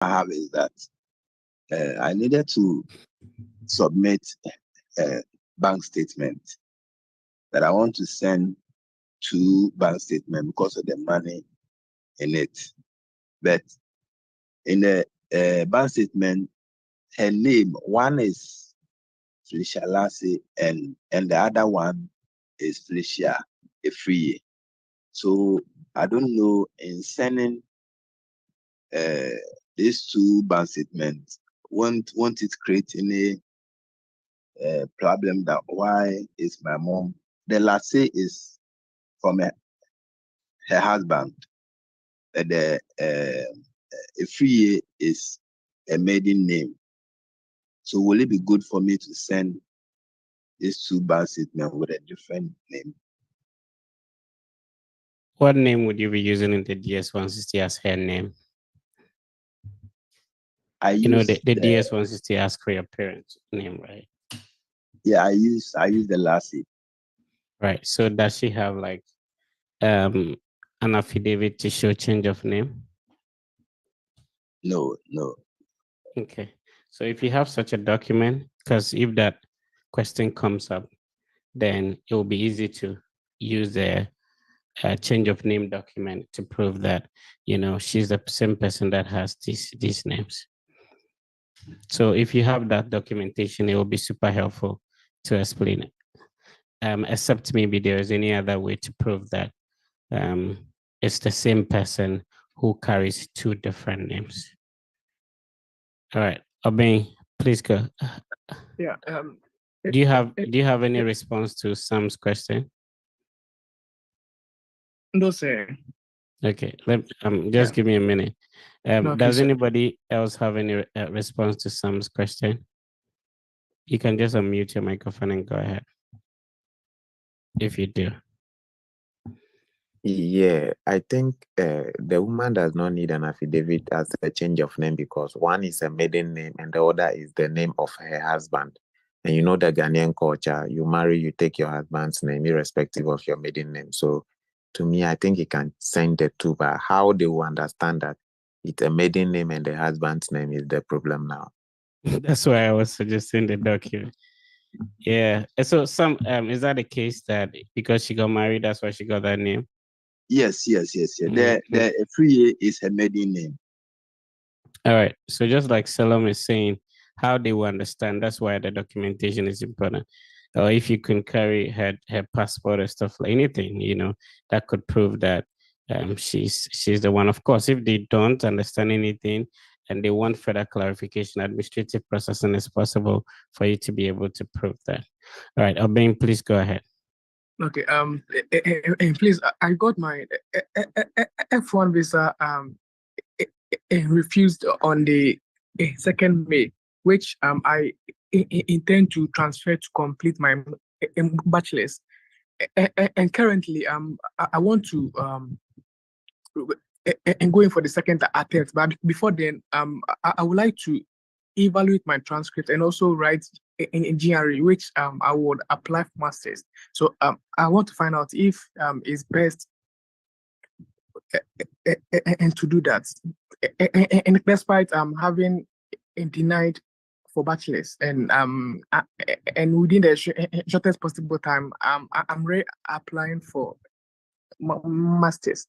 I have is that I needed to submit a bank statement that I want to send 2 bank statements because of the money in it. But in the bank statement, her name, one is Felicia Lassie and the other one is Felicia Efriye. So I don't know, in sending these 2 bank statements, won't it create any problem that why is my mom, the Lassie is from her husband, the Efriye is a maiden name. So will it be good for me to send these 2 bank statements with a different name? What name would you be using in the DS-160 as her name? The DS-160 asks for your parents' name, right? Yeah, I use the Lassie. Right. So does she have like an affidavit to show change of name? No. Okay. So if you have such a document, because if that question comes up, then it will be easy to use a change of name document to prove that, she's the same person that has these names. So if you have that documentation, it will be super helpful to explain it. Except maybe there is any other way to prove that it's the same person who carries 2 different names. All right, Obeng, please go. Yeah. Do you have any response to Sam's question? No, sir. Okay, just give me a minute. Does anybody else have any response to Sam's question? You can just unmute your microphone and go ahead, if you do. Yeah, I think the woman does not need an affidavit as a change of name because one is a maiden name and the other is the name of her husband. And you know the Ghanaian culture, you marry, you take your husband's name irrespective of your maiden name. So to me, I think you can send the 2, but how they will understand that it's a maiden name and the husband's name is the problem now. That's why I was suggesting the document. Yeah. So is that the case that because she got married, that's why she got that name? Yes. The Efriye is her maiden name. All right. So just like Salam is saying, how they will understand, that's why the documentation is important. Or if you can carry her passport or stuff, like anything, that could prove that she's the one. Of course, if they don't understand anything and they want further clarification, administrative processing is possible for you to be able to prove that. All right, Obeng, please go ahead. Okay. Please, I got my F-1 visa refused on the 2nd May, which I intend to transfer to complete my bachelor's. And currently, I want to and going for the 2nd attempt. But before then, I would like to evaluate my transcript and also write in GRE, which I would apply for masters. So I want to find out if it's best and to do that. And despite having denied for bachelor's and within the shortest possible time, I'm really applying for masters.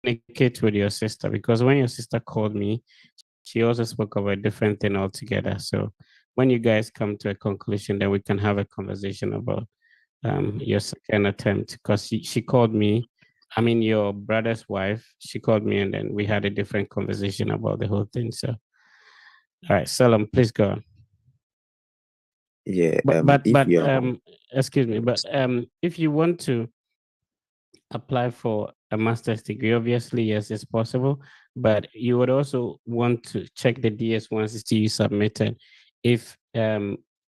Communicate with your sister, because when your sister called me, she also spoke about a different thing altogether. So when you guys come to a conclusion, then we can have a conversation about your 2nd attempt, because she called me, your brother's wife, she called me and then we had a different conversation about the whole thing. So All right, Salam, please go on. Yeah, But if you're excuse me, but if you want to apply for a master's degree, obviously yes, it's possible, but you would also want to check the DS160 you submitted. If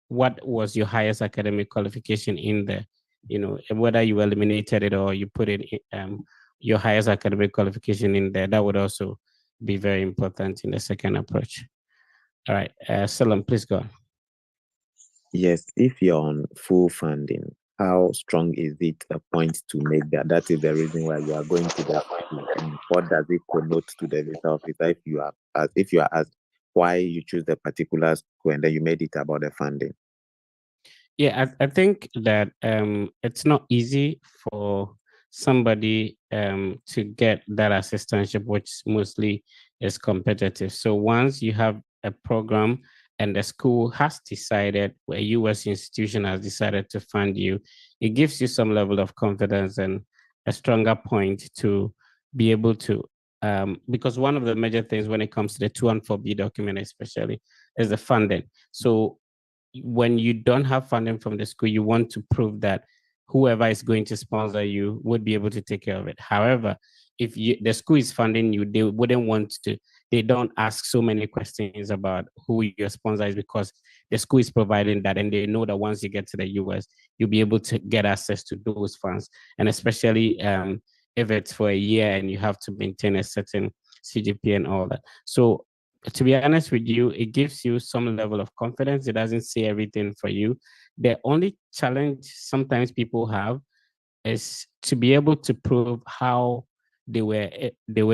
what was your highest academic qualification in there, you know, whether you eliminated it or you put it your highest academic qualification in there, that would also be very important in the second approach. All right, Salam, please go on. Yes, if you're on full funding, how strong is it a point to make that? That is the reason why you are going to that school. And what does it connote to the visa officer if you are asked why you choose the particular school and then you made it about the funding? Yeah, I think that it's not easy for somebody to get that assistantship, which mostly is competitive. So once you have a program and the school has decided, a US institution has decided to fund you, it gives you some level of confidence and a stronger point to be able to, because one of the major things when it comes to the 214B document, especially, is the funding. So when you don't have funding from the school, you want to prove that whoever is going to sponsor you would be able to take care of it. However, if the school is funding you, they wouldn't want to, they don't ask so many questions about who your sponsor is because the school is providing that and they know that once you get to the US, you'll be able to get access to those funds. And especially if it's for a year and you have to maintain a certain CGP and all that. So to be honest with you, it gives you some level of confidence. It doesn't say everything for you. The only challenge sometimes people have is to be able to prove how they were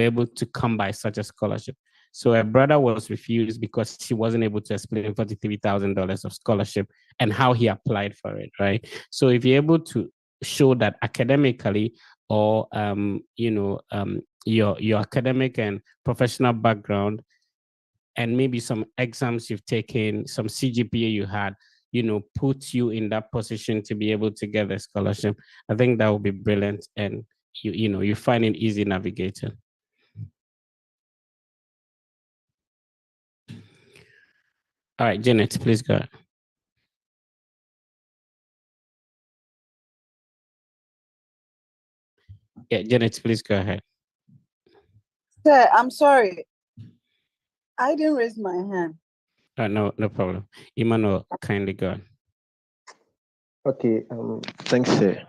able to come by such a scholarship. So a brother was refused because he wasn't able to explain $43,000 of scholarship and how he applied for it, right? So if you're able to show that academically or your academic and professional background and maybe some exams you've taken, some CGPA you had, put you in that position to be able to get a scholarship, I think that would be brilliant. And you find it easy navigating. All right, Janet, please go ahead. Yeah, Janet, please go ahead. Sir, I'm sorry. I didn't raise my hand. No problem. Emmanuel, kindly go on. Okay, thanks, sir.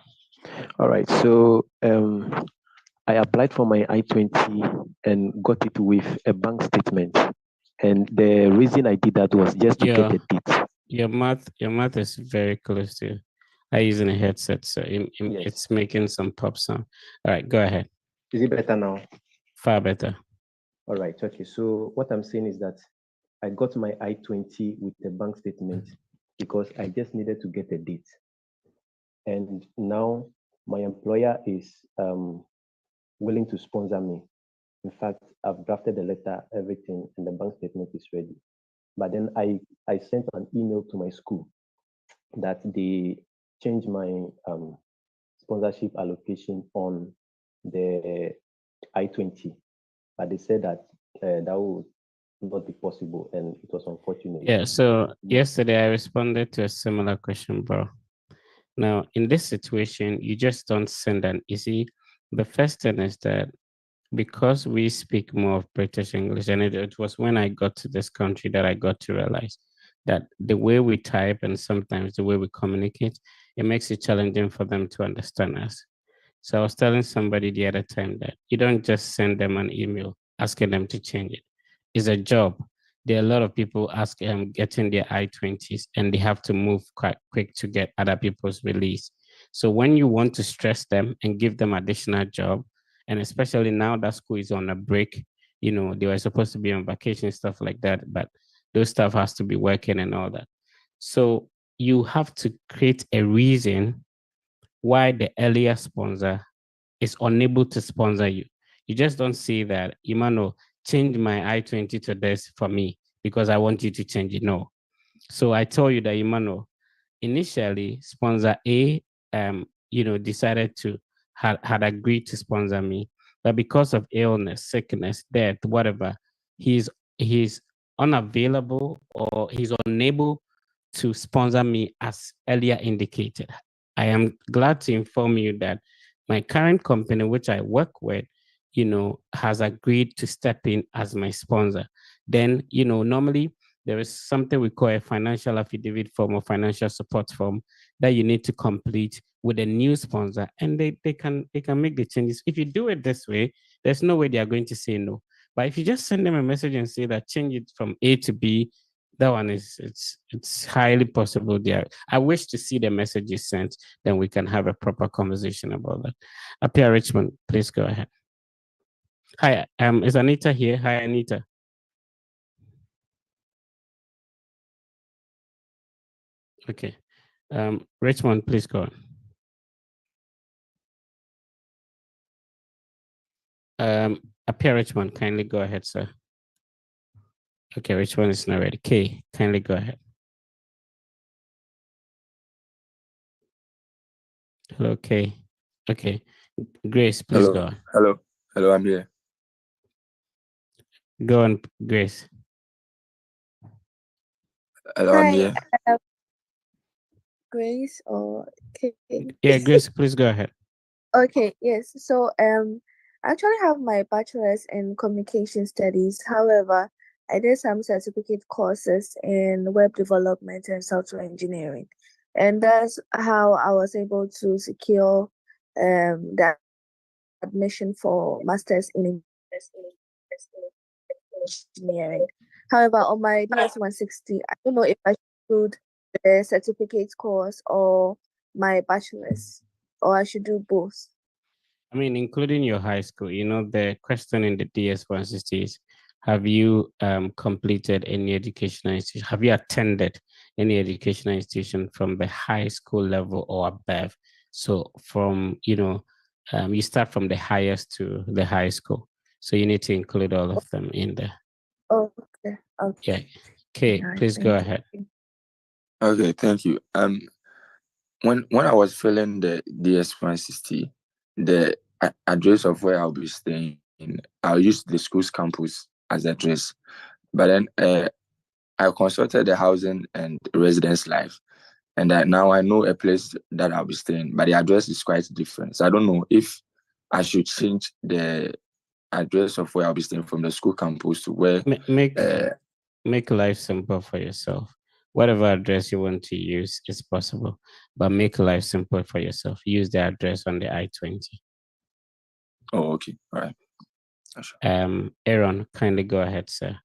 All right, so I applied for my I-20 and got it with a bank statement. And the reason I did that was just to get a date. Your mouth is very close to you. I'm using a headset, so it's making some pop sound. All right, go ahead. Is it better now? Far better. All right, okay. So what I'm saying is that I got my I-20 with the bank statement because I just needed to get a date. And now my employer is willing to sponsor me. In fact, I've drafted the letter, everything, and the bank statement is ready. But then I sent an email to my school that they changed my sponsorship allocation on the I-20. But they said that that would not be possible, and it was unfortunate. Yeah, so yesterday I responded to a similar question, bro. Now, in this situation, you just don't send an easy. The first thing is that because we speak more of British English, and it was when I got to this country that I got to realize that the way we type and sometimes the way we communicate, it makes it challenging for them to understand us. So I was telling somebody the other time that you don't just send them an email asking them to change it. It's a job. There are a lot of people getting their I-20s and they have to move quite quick to get other people's release. So when you want to stress them and give them additional job, and especially now that school is on a break, they were supposed to be on vacation, stuff like that, but those stuff has to be working and all that. So you have to create a reason why the earlier sponsor is unable to sponsor you. You just don't say that, Emmanuel, change my I-20 to this for me because I want you to change it. No. So I told you that, Emmanuel, initially sponsor A, decided to had agreed to sponsor me, but because of illness, sickness, death, whatever, he's unavailable or he's unable to sponsor me as earlier indicated. I am glad to inform you that my current company, which I work with, has agreed to step in as my sponsor. Then, normally there is something we call a financial affidavit form or financial support form that you need to complete with a new sponsor, and they can make the changes. If you do it this way, there's no way they are going to say no. But if you just send them a message and say that change it from A to B, that one it's highly possible there. I wish to see the message you sent, then we can have a proper conversation about that. Appear Richmond, please go ahead. Hi, is Anita here? Hi, Anita. Okay. Richmond, please go on. Appear Richmond, kindly go ahead, sir. Okay, Richmond is not ready. Kay, kindly go ahead. Hello, Kay. Okay. Grace, please go on. Hello, I'm here. Go on, Grace. Hello, Hi, I'm here. Grace or Kay? Yeah, Grace, please go ahead. Okay, yes. So I actually have my bachelor's in communication studies. However, I did some certificate courses in web development and software engineering. And that's how I was able to secure that admission for master's in engineering. However, on my DS 160, I don't know if I should do the certificate course or my bachelor's, or I should do both. I mean, including your high school, the question in the DS 160 is, have you completed any educational institution? Have you attended any educational institution from the high school level or above? So from, you start from the highest to the high school. So you need to include all of them in there. Okay. Yeah. Okay, please go ahead. Okay, thank you. When I was filling the DS 160, the address of where I'll be staying in, I'll use the school's campus as the address. But then I consulted the housing and residence life, and now I know a place that I'll be staying, but the address is quite different. So I don't know if I should change the address of where I'll be staying from the school campus to where. Make life simple for yourself. Whatever address you want to use is possible, but make life simple for yourself. Use the address on the I-20. Oh, okay. All right. Sure. Aaron, kindly go ahead, sir.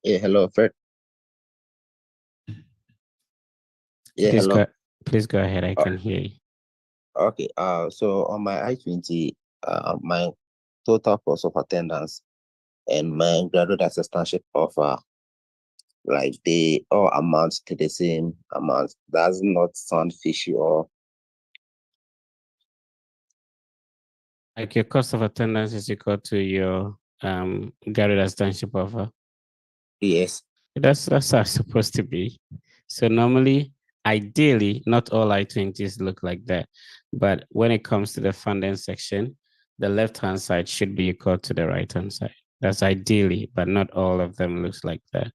Yeah, hello, Fred. Yeah, hello. Please go ahead. I can hear you. Okay. So on my I-20, my total cost of attendance and my graduate assistantship offer, like they all amount to the same amount. Does not sound fishy or like your cost of attendance is equal to your graduate assistantship offer? Yes. That's how it's supposed to be. So normally, ideally, not all I-20s look like that. But when it comes to the funding section, the left-hand side should be equal to the right-hand side. That's ideally, but not all of them looks like that.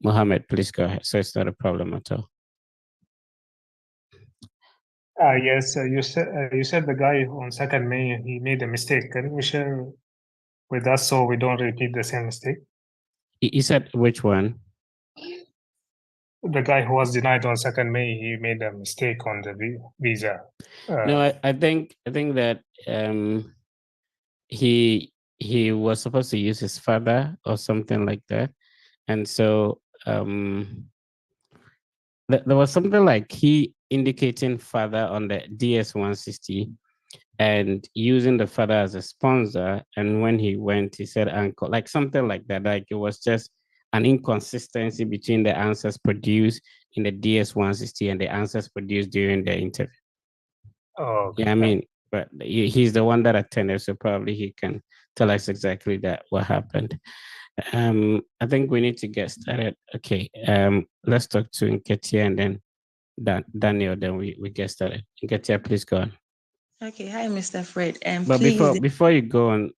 Mohammed, please go ahead. So it's not a problem at all. Yes, you said the guy on 2nd May, he made a mistake. Can you share with us so we don't repeat the same mistake? He said which one? The guy who was denied on 2nd May, he made a mistake on the visa. No, I think that he was supposed to use his father or something like that, and so there was something like he indicating father on the DS 160 and using the father as a sponsor, and when he went, he said uncle, like something like that. Like it was just an inconsistency between the answers produced in the DS 160 and the answers produced during the interview. Oh, okay. Yeah, I mean, but he's the one that attended, so probably he can tell us exactly what happened. I think we need to get started. Okay, let's talk to Nketia and then Daniel, then we get started. Nketia, please go on. Okay, hi, Mr. Fred. But please, before you go on,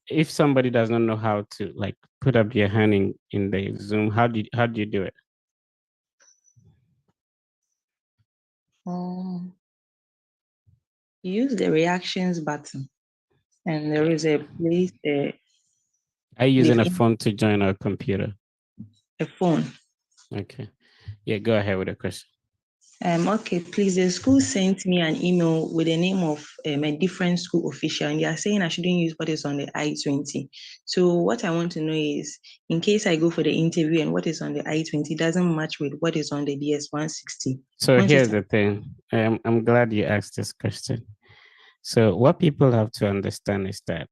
if somebody does not know how to like put up your hand in the Zoom, how do you do it? You use the reactions button, and there is a place there. Are you using a phone to join our computer? A phone. Okay. Yeah, go ahead with the question. Okay, please. The school sent me an email with the name of a different school official, and they are saying I shouldn't use what is on the I-20. So what I want to know is, in case I go for the interview and what is on the I-20 doesn't match with what is on the DS-160. So here's the thing. I'm glad you asked this question. So what people have to understand is that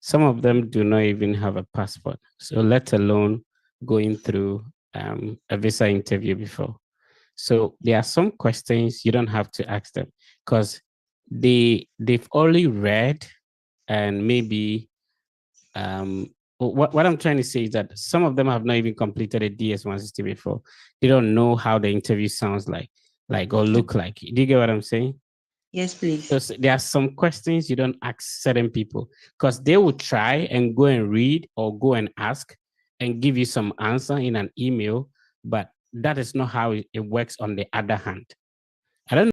some of them do not even have a passport, so let alone going through a visa interview before. So there are some questions you don't have to ask them because they've only read and maybe what I'm trying to say is that some of them have not even completed a DS-160 before. They don't know how the interview sounds like or look like. Do you get what I'm saying? Yes, please. So there are some questions you don't ask certain people because they will try and go and read or go and ask and give you some answer in an email, but that is not how it works on the other hand. I don't know.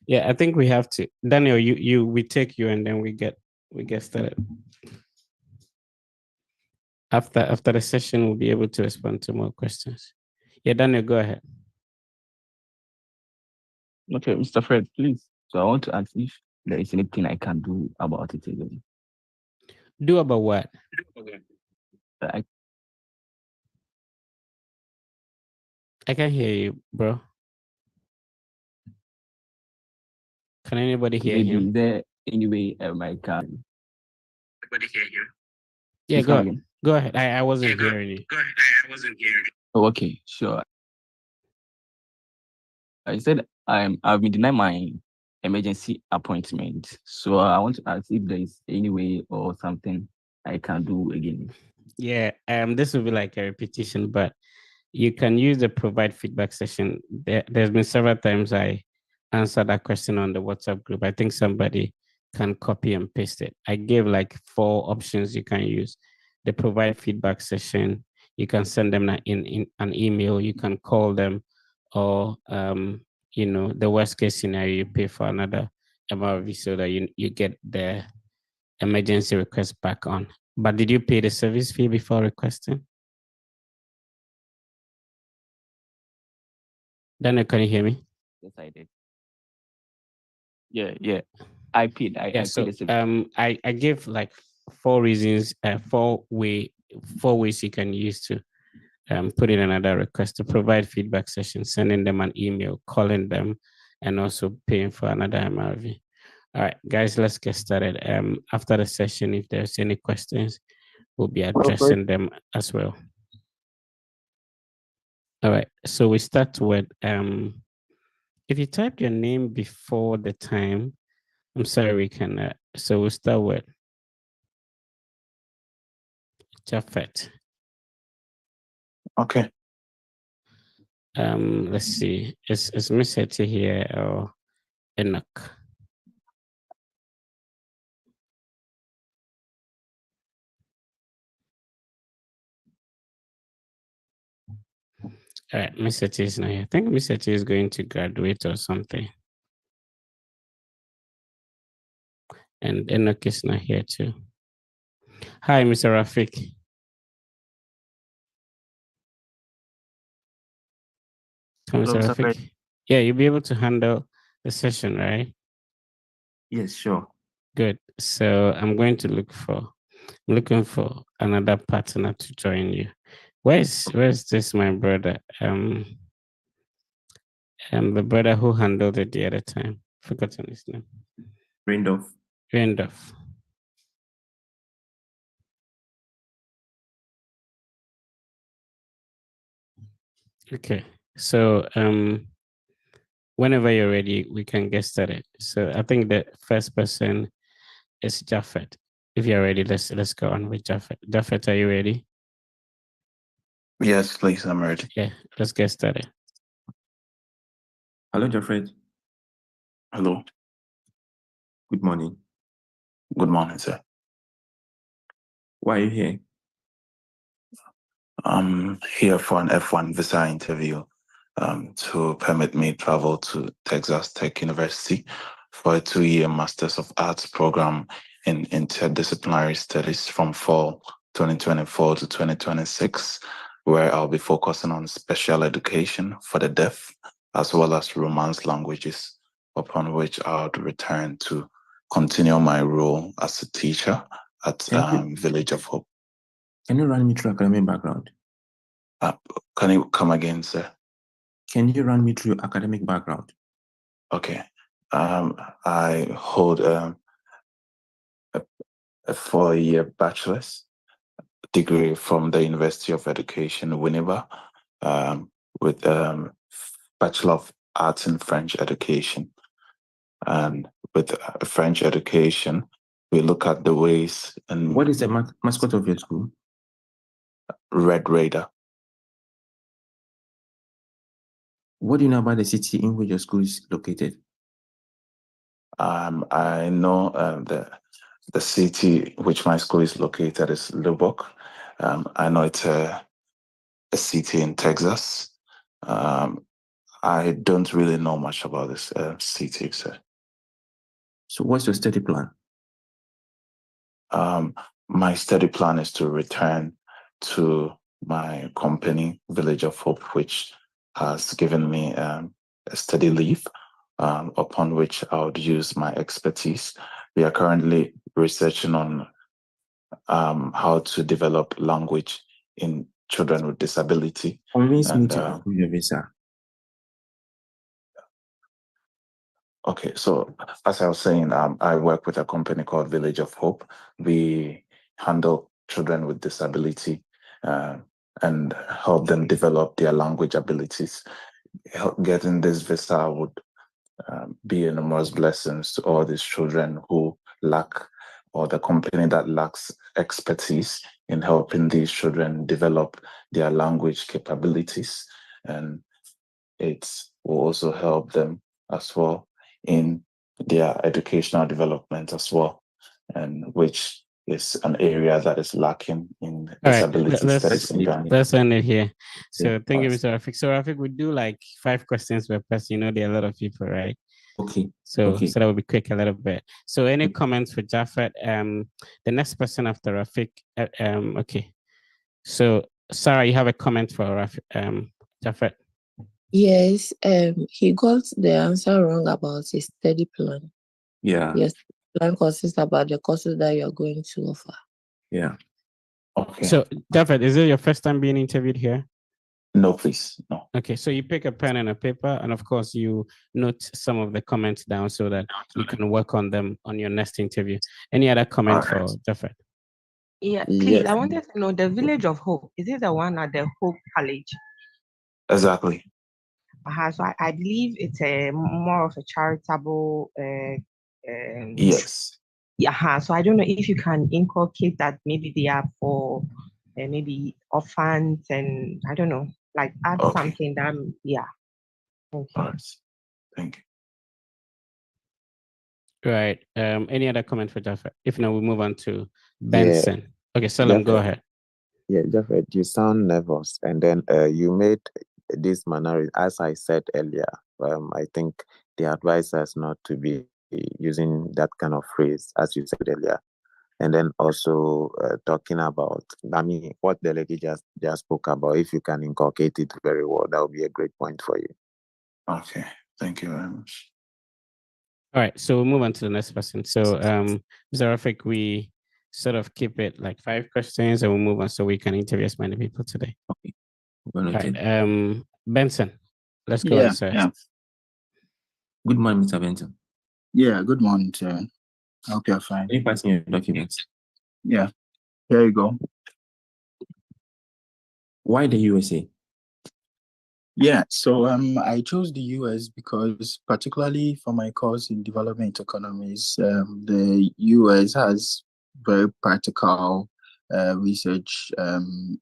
Yeah, I think we have to. Daniel, we take you and then we get started. After the session, we'll be able to respond to more questions. Yeah, Daniel, go ahead. Okay, Mr. Fred, please. So I want to ask if there is anything I can do about it again. Do about what? I can hear you, bro. Can anybody hear him? Is there any way I can? Everybody hear you? Yeah, go ahead. I wasn't hearing you. Go ahead. I wasn't hearing you. Oh, okay, sure. I said I've been denied my emergency appointment. So I want to ask if there is any way or something I can do again. Yeah, this will be like a repetition, but you can use the provide feedback session. There's been several times I answered that question on the WhatsApp group. I think somebody can copy and paste it. I gave like 4 options you can use. The provide feedback session, you can send them in an email, you can call them, or the worst case scenario, you pay for another MRV so that you get the emergency request back on. But did you pay the service fee before requesting? Daniel, can you hear me? Yes, I did. Yeah. I paid. I paid the service. I gave like 4 reasons, 4 ways you can use to put in another request: to provide feedback session, sending them an email, calling them, and also paying for another MRV. All right, guys, let's get started. After the session, if there's any questions, we'll be addressing them as well. All right, so we start with if you type your name before the time, I'm sorry, we can. So we'll start with Jafet. Okay. Let's see. Is Miss Hetty here or Enoch? All right, Miss Hetty is not here. I think Miss Hetty is going to graduate or something. And Enoch is not here too. Hi, Mr. Rafik. Come, Mr. Rafik. Yeah, you'll be able to handle the session, right? Yes, sure. Good. So I'm looking for another partner to join you. Where's this, my brother? The brother who handled it the other time. Forgotten his name. Randolph. Okay. So whenever you're ready, we can get started. So I think the first person is Jafet. If you're ready, let's go on with Jafet. Jafet, are you ready? Yes, please, I'm ready. Yeah, let's get started. Hello, Jafet. Hello. Good morning. Good morning, sir. Why are you here? I'm here for an F-1 visa interview to permit me travel to Texas Tech University for a 2-year Masters of Arts program in interdisciplinary studies from fall 2024 to 2026, where I'll be focusing on special education for the deaf, as well as Romance languages, upon which I would return to continue my role as a teacher at Village of Hope. Can you run me through academic background? Can you come again, sir? Can you run me through academic background? Okay. I hold a 4-year bachelor's degree from the University of Education, Winneba, with Bachelor of Arts in French Education. And with French education, we look at the ways and... What is the mascot of your school? Red Raider. What do you know about the city in which your school is located? I know the city which my school is located is Lubbock. I know it's a city in Texas. I don't really know much about this city, sir. So what's your study plan? My study plan is to return to my company, Village of Hope, which has given me a study leave, upon which I would use my expertise. We are currently researching on how to develop language in children with disability. Convince me to approve your visa. Okay, so as I was saying, I work with a company called Village of Hope. We handle children with disability and help them develop their language abilities. Getting this visa would be enormous blessings to all these children who lack, or the company that lacks expertise in helping these children develop their language capabilities. And it will also help them as well in their educational development as well, and which is an area that is lacking in disability studies in Ghana. Let's end it here. So thank you, Mr. Rafik. So Rafik, we do like 5 questions per person. You know, there are a lot of people, right? Okay. So that will be quick a little bit. So any comments for Jafet? The next person after Rafik. Okay. So Sarah, you have a comment for Rafik, Jafet? Yes, he got the answer wrong about his study plan. Yeah. Yes, plan consists about the courses that you are going to offer. Yeah. Okay. So Jafet, is it your first time being interviewed here? No, please. No. Okay, so you pick a pen and a paper, and of course you note some of the comments down so that you can work on them on your next interview. Any other comment for Jafet? Yeah, please, I wanted to know the Village of Hope. Is it the one at the Hope College? Exactly. So I believe it's a more of a charitable. Yes. Yeah. So I don't know if you can inculcate that maybe they are for maybe orphans and I don't know, like add something that yeah. All right. Thank you. Right. Any other comment for Jafet? If not, we move on to Benson. Okay, Salam, go ahead. Yeah, Jafet, you sound nervous, and then you made this manner, as I said earlier. I think the advice is not to be using that kind of phrase, as you said earlier. And then also talking about, I mean, what the lady just spoke about, if you can inculcate it very well, that would be a great point for you. Okay, thank you very much. All right, so we'll move on to the next person. So, Mr. Rafik, we sort of keep it like 5 questions and we'll move on so we can interview as many people today. Okay. All right, Benson, let's go on, sir. Yeah. Good morning, Mr. Benson. Yeah, good morning, sir. I hope you're fine. Can you pass me your documents? Yeah, here you go. Why the USA? Yeah, so I chose the US because particularly for my course in development economies, the US has very practical research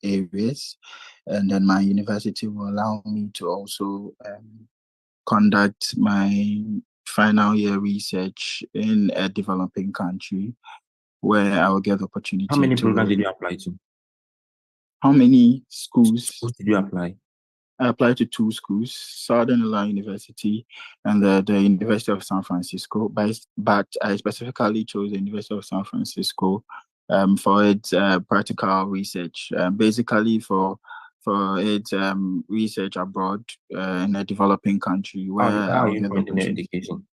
areas, and then my university will allow me to also conduct my final year research in a developing country where I will get the opportunity. How many programs did you apply to? How many schools? Did you apply? I applied to 2 schools, Southern Illinois University and the University of San Francisco, but I specifically chose the University of San Francisco for its practical research, basically for its research abroad in a developing country where How I'll are you get the funding your opportunity. education?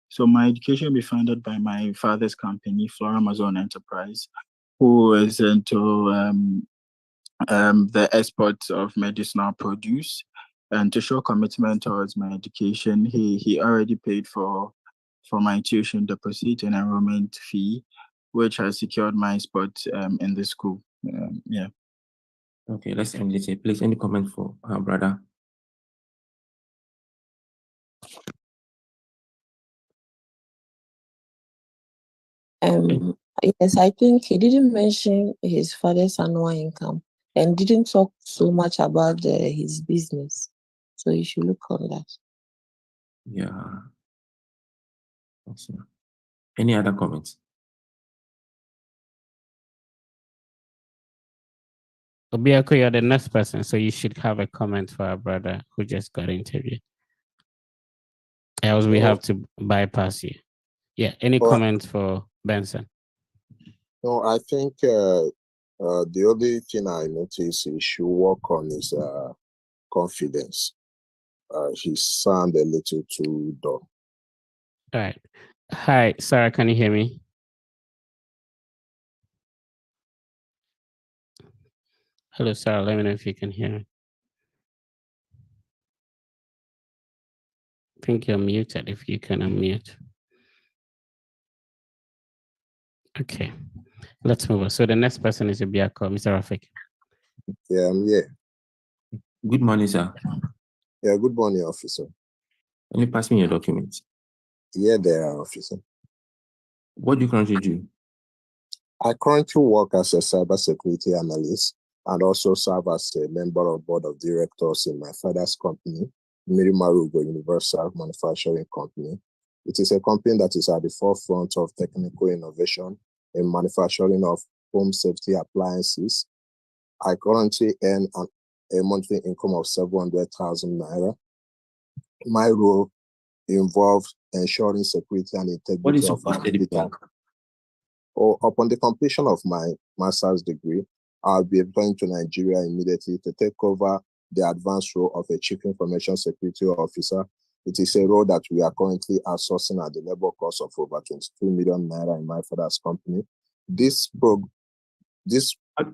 So my education will be funded by my father's company, Flora Amazon Enterprise, who is into the export of medicinal produce, and to show commitment towards my education, he already paid for my tuition deposit and enrollment fee, which has secured my spot in the school. Yeah. Okay, let's end this here. Please, any comment for our brother? Yes, I think he didn't mention his father's annual income and didn't talk so much about his business. So you should look on that. Yeah. Awesome. Any other comments? Obiako, you're the next person, so you should have a comment for our brother who just got interviewed. Else we have to bypass you. Yeah, any comments for Benson? No, I think the only thing I noticed he should work on is confidence. He sound a little too dull. All right. Hi, Sarah, can you hear me? Hello, Sarah. Let me know if you can hear me. I think you're muted if you can unmute. Okay, let's move on. So the next person is Obiako, Mr. Rafik. Yeah, I'm here. Good morning, sir. Yeah, good morning, officer. Can you pass me your documents? Yeah, there, officer. What do you currently do? I currently work as a cybersecurity analyst and also serve as a member of board of directors in my father's company, Mirimarugo Universal Manufacturing Company. It is a company that is at the forefront of technical innovation in manufacturing of home safety appliances. I currently earn a monthly income of 700,000 naira. My role involves ensuring security and integrity of our data. Upon the completion of my master's degree, I'll be applying to Nigeria immediately to take over the advanced role of a Chief Information Security Officer. It is a role that we are currently outsourcing at the labor cost of over 22 million naira in my father's company. This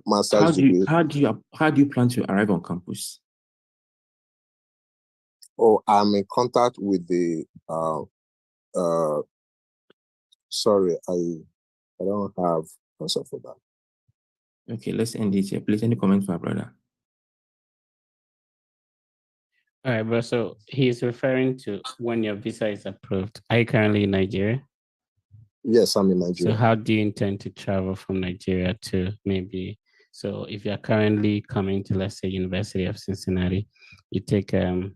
master's degree. How do you plan to arrive on campus? Oh, I'm in contact with the sorry, I don't have answer for that. Okay, let's end it here. Please, any comment for our brother? All right, bro. So he's referring to when your visa is approved. Are you currently in Nigeria? Yes, I'm in So Nigeria. how do you intend to travel from Nigeria to maybe, so if you're currently coming to, let's say, University of Cincinnati, you take a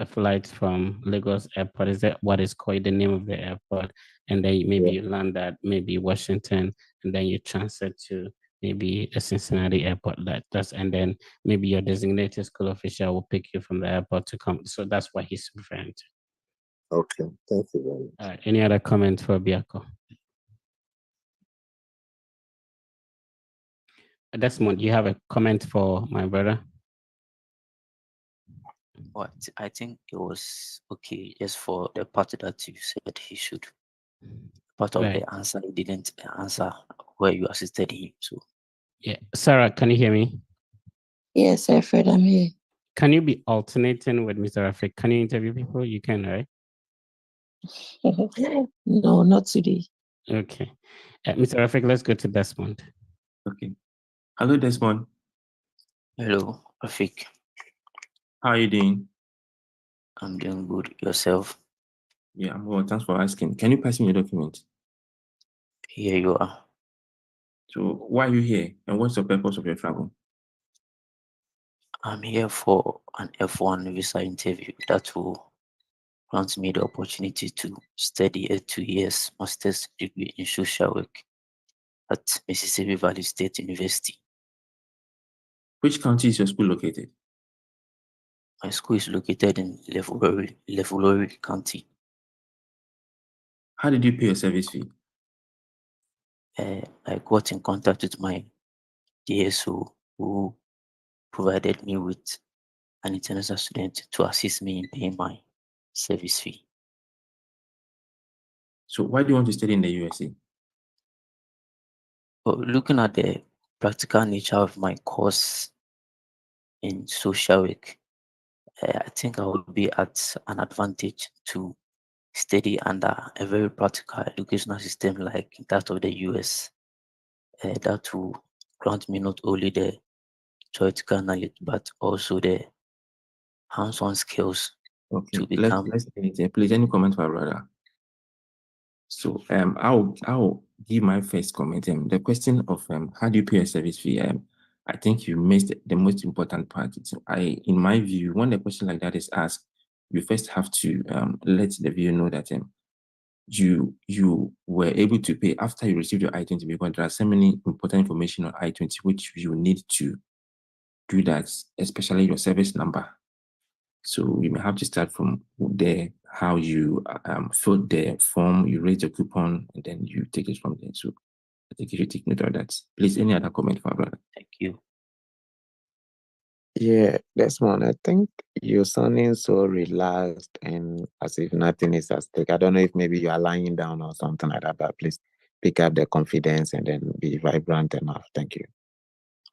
flight from Lagos Airport, is that what is called the name of the airport? And then maybe you land at maybe Washington, and then you transfer to maybe a Cincinnati airport. And then maybe your designated school official will pick you from the airport to come. So that's what he's referring to. Okay, thank you very much. All right, any other comments for Biako? Desmond, you have a comment for my brother? What I think it was okay just for the part that you said he should. Part of the answer he didn't answer where you assisted him. So yeah, Sarah, can you hear me? Yes, Alfred, I'm here. Can you be alternating with Mr. Rafik? Can you interview people? You can, right? No, not today. Okay. Mr. Rafik, let's go to Desmond. Okay. Hello, Desmond. hello, Rafik. How are you doing? I'm doing good. Yourself? Yeah, I'm well. Thanks for asking. Can you pass me your document? Here you are. So why are you here? And what's the purpose of your travel? I'm here for an F-1 visa interview that will grant me the opportunity to study a 2 years master's degree in social work at Mississippi Valley State University. Which county is your school located? My school is located in Levelori County. How did you pay your service fee? I got in contact with my DSO who provided me with an international student to assist me in paying my service fee. So why do you want to study in the USA? But looking at the practical nature of my course in social work, I think I would be at an advantage to study under a very practical educational system like that of the US. That will grant me not only the theoretical knowledge but also the hands-on skills Okay, to become. let's please any comment for our brother. So I'll give my first comment. The question of how do you pay a service fee? I think you missed the most important part. In my view, when a question like that is asked, you first have to let the viewer know that you were able to pay after you received your I-20, because there are so many important information on I-20 which you need to do that, especially your service number. So you may have to start from there, how you fill the form, you raise the coupon, and then you take it from there. So I think you should take note of that. Please, any other comment for our brother? Thank you. Yeah, Desmond, I think you're sounding so relaxed and as if nothing is at stake. I don't know if maybe you are lying down or something like that, but please pick up the confidence and then be vibrant enough. Thank you.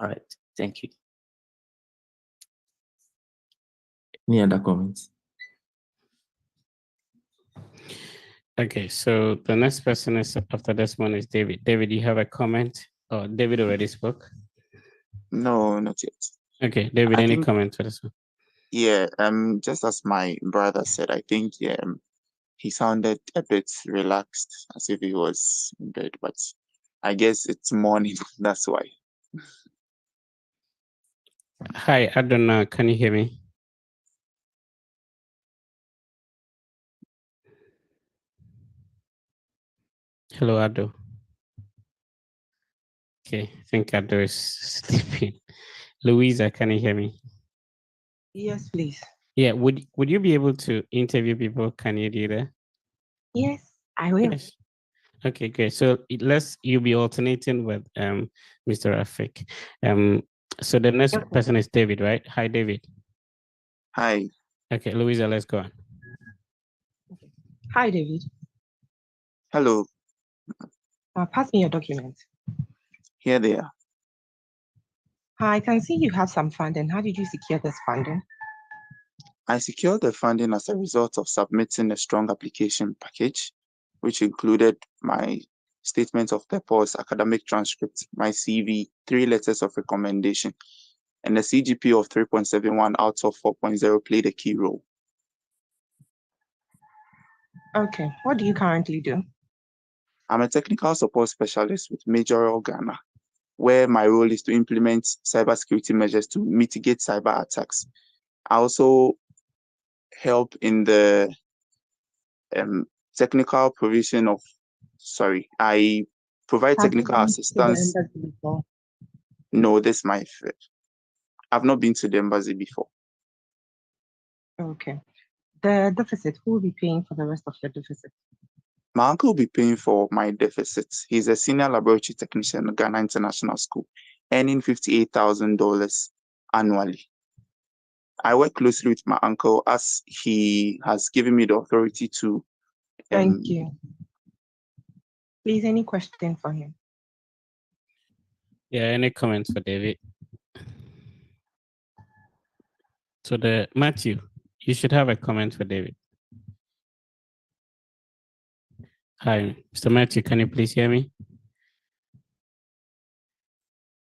All right. Thank you. Any other comments? Okay, so the next person is after this one is David. David, you have a comment? Oh, David already spoke. No, not yet. Okay, David, any comment for this one? Yeah, just as my brother said, I think he sounded a bit relaxed, as if he was in bed, but I guess it's morning, that's why. Hi, Adonna, can you hear me? Hello, Ado. Okay, I think Ado is sleeping. Louisa, can you hear me? Yes, please. Yeah, would you be able to interview people? Can you do that? Yes, I will. Yes. Okay, great. So you'll be alternating with Mr. Rafik. So the next person is David, right? Hi, David. Hi. Okay, Louisa, let's go on. Hi, David. Hello. Pass me your document. Here they are. I can see you have some funding. How did you secure this funding? I secured the funding as a result of submitting a strong application package, which included my statement of purpose, academic transcript, my CV, 3 letters of recommendation, and a CGPA of 3.71 out of 4.0 played a key role. Okay, what do you currently do? I'm a technical support specialist with Major Ghana, where my role is to implement cybersecurity measures to mitigate cyber attacks. I also help in the technical provision of, I provide Have you technical been to the assistance. embassy before? No, this is my first. I've not been to the embassy before. Okay. The deficit, who will be paying for the rest of your deficit? My uncle will be paying for my deficits. He's a senior laboratory technician at Ghana International School, earning $58,000 annually. I work closely with my uncle as he has given me the authority to. Thank you. Please, any question for him? Yeah, any comments for David? So Matthew, you should have a comment for David. Hi, Mr. Matthew, can you please hear me?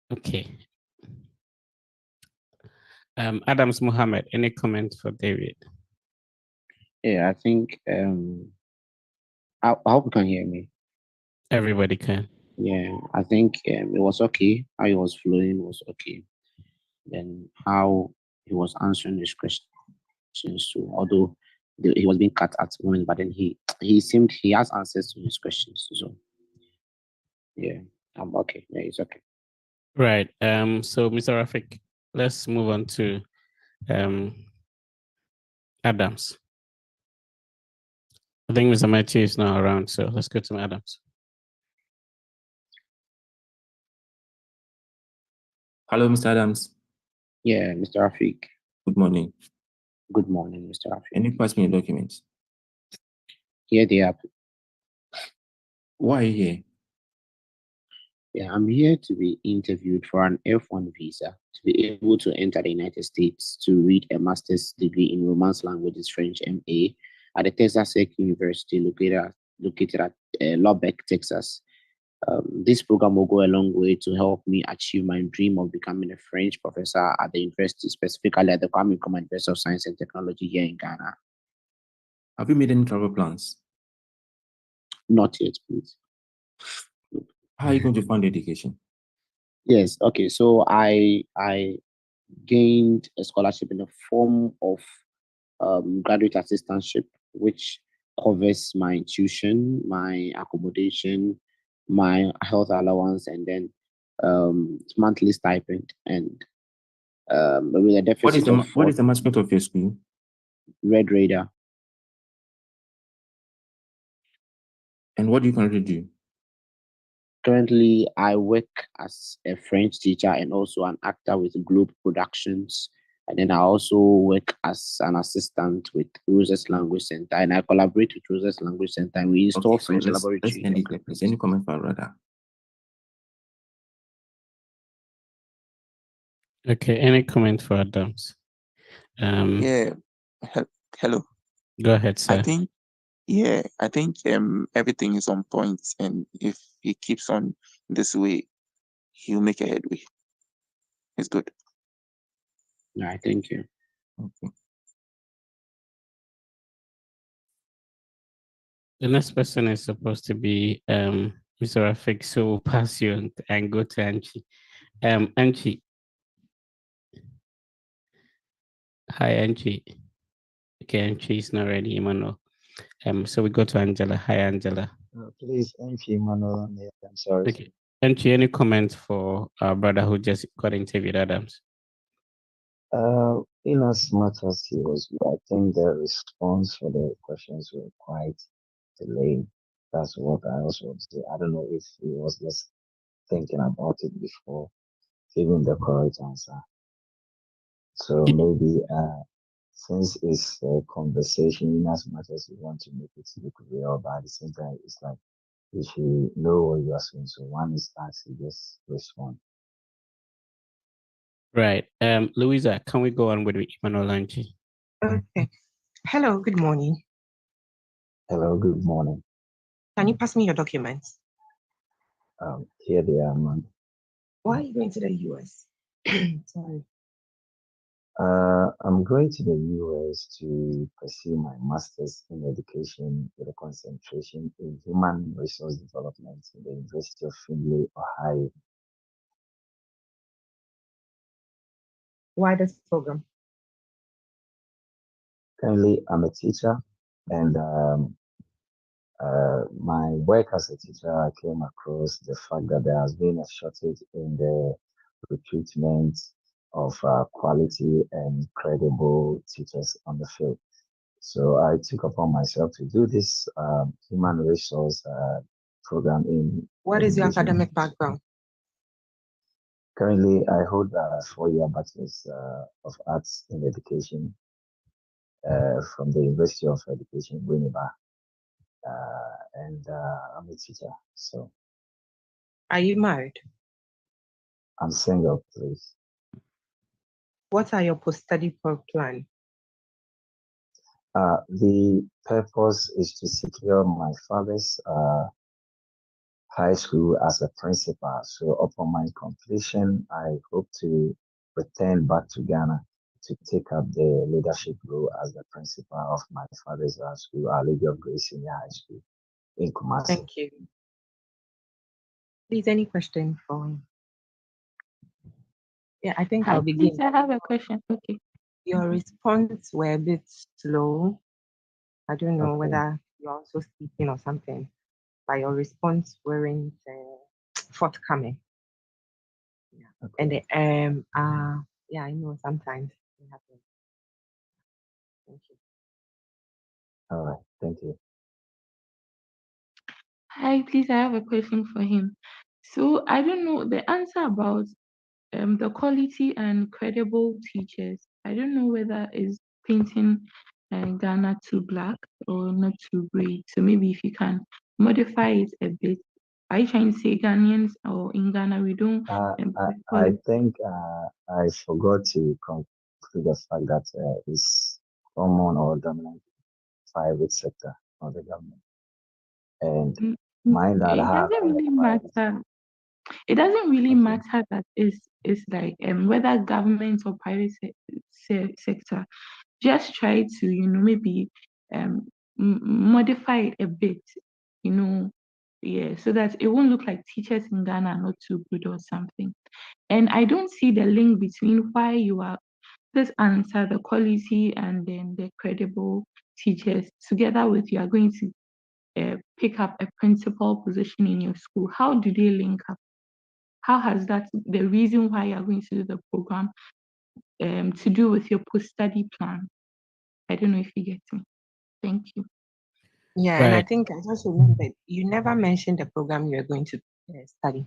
Okay. Adams Mohammed, any comment for David? Yeah, I think I hope you can hear me. Everybody can. Yeah, I think it was okay. How he was flowing was okay. Then how he was answering his questions too, although he was being cut at the moment, but then he seemed he has answers to his questions. So yeah, I'm okay. Yeah, it's okay. Right. So Mr. Rafik, let's move on to Adams. I think Mr. Matthew is now around, so let's go to Adams. Hello, Mr. Adams. Yeah, Mr. Rafik. Good morning. Good morning, Mr. Rafik. Can you pass me your documents? Here they are. Why are you here? Yeah, I'm here to be interviewed for an F-1 visa to be able to enter the United States to read a master's degree in Romance languages, French MA, at the Texas Tech University located at Lubbock, Texas. This program will go a long way to help me achieve my dream of becoming a French professor at the university, specifically at the Kwame Nkrumah University of Science and Technology here in Ghana. Have you made any travel plans? Not yet, please. How are you going to fund education? Yes, okay. So I gained a scholarship in the form of graduate assistantship, which covers my tuition, my accommodation, my health allowance, and then monthly stipend. And with a deficit what is the mascot of your school? Red Raider. And what do you currently do? Currently, I work as a French teacher and also an actor with Globe Productions. And then I also work as an assistant with Roses Language Center. And I collaborate with Roses Language Center. And we install French laboratory. Let's end it there, please. Any comment for Rada? Okay, any comment for Adams? Yeah. Hello. Go ahead, sir. I think everything is on point, and if he keeps on this way, he'll make a headway. It's good. All right, thank you. Okay. The next person is supposed to be Mr. Rafik, so we'll pass you and go to Anchi. Anchi. Hi, Anchi. Okay, Anchi is not ready, Emmanuel. So we go to Angela. Hi, Angela. Please, Anchi, Emmanuel. I'm sorry. Okay. Anchi, any comments for our brother who just got interviewed, Adams? In as much as he was, I think the response for the questions were quite delayed. That's what I also would say. I don't know if he was just thinking about it before giving the correct answer. So maybe since it's a conversation, in as much as you want to make it look real, but at the same time, it's like if you know what you're saying, so one is actually just respond. Right. Louisa, can we go on with Emmanuel Anchi? Okay. Hello, good morning. Hello, good morning. Can you pass me your documents? Here they are, man. Why are you going to the US? Sorry. I'm going to the US to pursue my master's in education with a concentration in human resource development in the University of Findlay, Ohio. Why this program? Currently, I'm a teacher, and my work as a teacher, I came across the fact that there has been a shortage in the recruitment of quality and credible teachers on the field. So I took upon myself to do this human resource program in What is your education. academic background? Currently, I hold a 4-year bachelor's of arts in education from the University of Education, Winneba, and I'm a teacher. So Are you married? I'm single, please. What are your post-study plan? The purpose is to secure my father's high school as a principal. So upon my completion, I hope to return back to Ghana to take up the leadership role as the principal of my father's high school, Our Lady of Grace Senior High School in Kumasi. Thank you. Please, any question for me? Yeah, I think I'll begin. Please, I have a question. Okay. Your response were a bit slow. I don't know Okay. whether you're also speaking or something, but your response weren't forthcoming. Yeah. Okay. And yeah, I know sometimes it happens. Thank you. All right. Thank you. Hi, please, I have a question for him. So I don't know the answer about the quality and credible teachers. I don't know whether it's painting Ghana too black or not too gray. So maybe if you can modify it a bit. Are you trying to say Ghanaians or in Ghana we don't I think I forgot to conclude the fact that it's common or dominant private sector, not the government. And mind that it have doesn't really matter. It doesn't really matter that it's like whether government or private sector. Just try to maybe modify it a bit, yeah, so that it won't look like teachers in Ghana are not too good or something. And I don't see the link between why you are this answer, the quality and then the credible teachers together with you are going to pick up a principal position in your school. How do they link up? How has that the reason why you are going to do the program to do with your post-study plan? I don't know if you get me. Thank you. Yeah, and I think I just remembered you never mentioned the program you are going to study.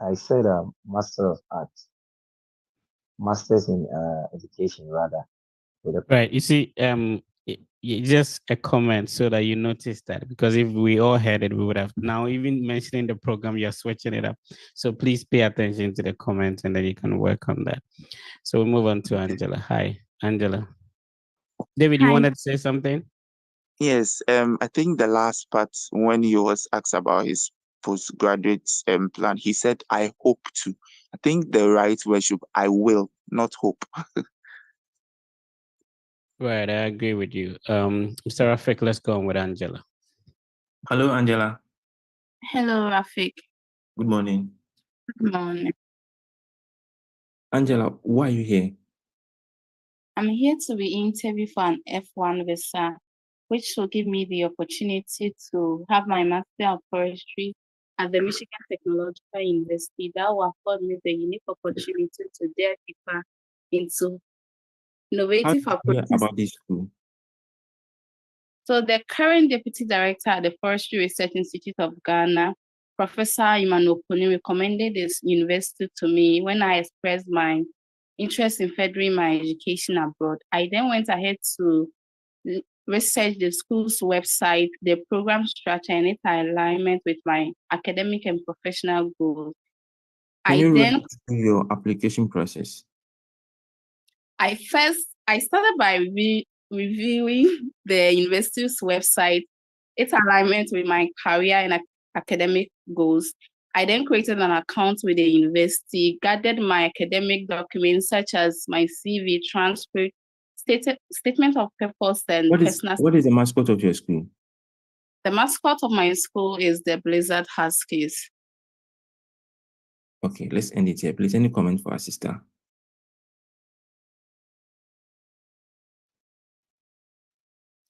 I said Master of Arts, Masters in Education rather. Right. You see, just a comment so that you notice that, because if we all heard it, we would have now even mentioning the program, you're switching it up. So please pay attention to the comments and then you can work on that. So we'll move on to Angela. Hi, Angela. David, you Hi. wanted to say something? Yes, I think the last part when he was asked about his postgraduate plan, he said, I hope to. I think the right word should I will, not hope. Right, I agree with you. Mr. Rafik, let's go on with Angela. Hello, Angela. Hello, Rafik. Good morning. Good morning. Angela, why are you here? I'm here to be interviewed for an F-1 visa, which will give me the opportunity to have my Master of Forestry at the Michigan Technological University. That will afford me the unique opportunity to delve deeper into innovative How do you hear approaches. about this school? So the current Deputy Director at the Forestry Research Institute of Ghana, Professor Imanoponi, recommended this university to me when I expressed my interest in furthering my education abroad. I then went ahead to research the school's website, the program structure, and its alignment with my academic and professional goals. Can I you then run through your application process? I started by reviewing the university's website, its alignment with my career and academic goals. I then created an account with the university, gathered my academic documents such as my CV, transcript, statement of purpose, and personal. What is the mascot of your school? The mascot of my school is the Blizzard Huskies. Okay, let's end it here. Please, any comment for our sister?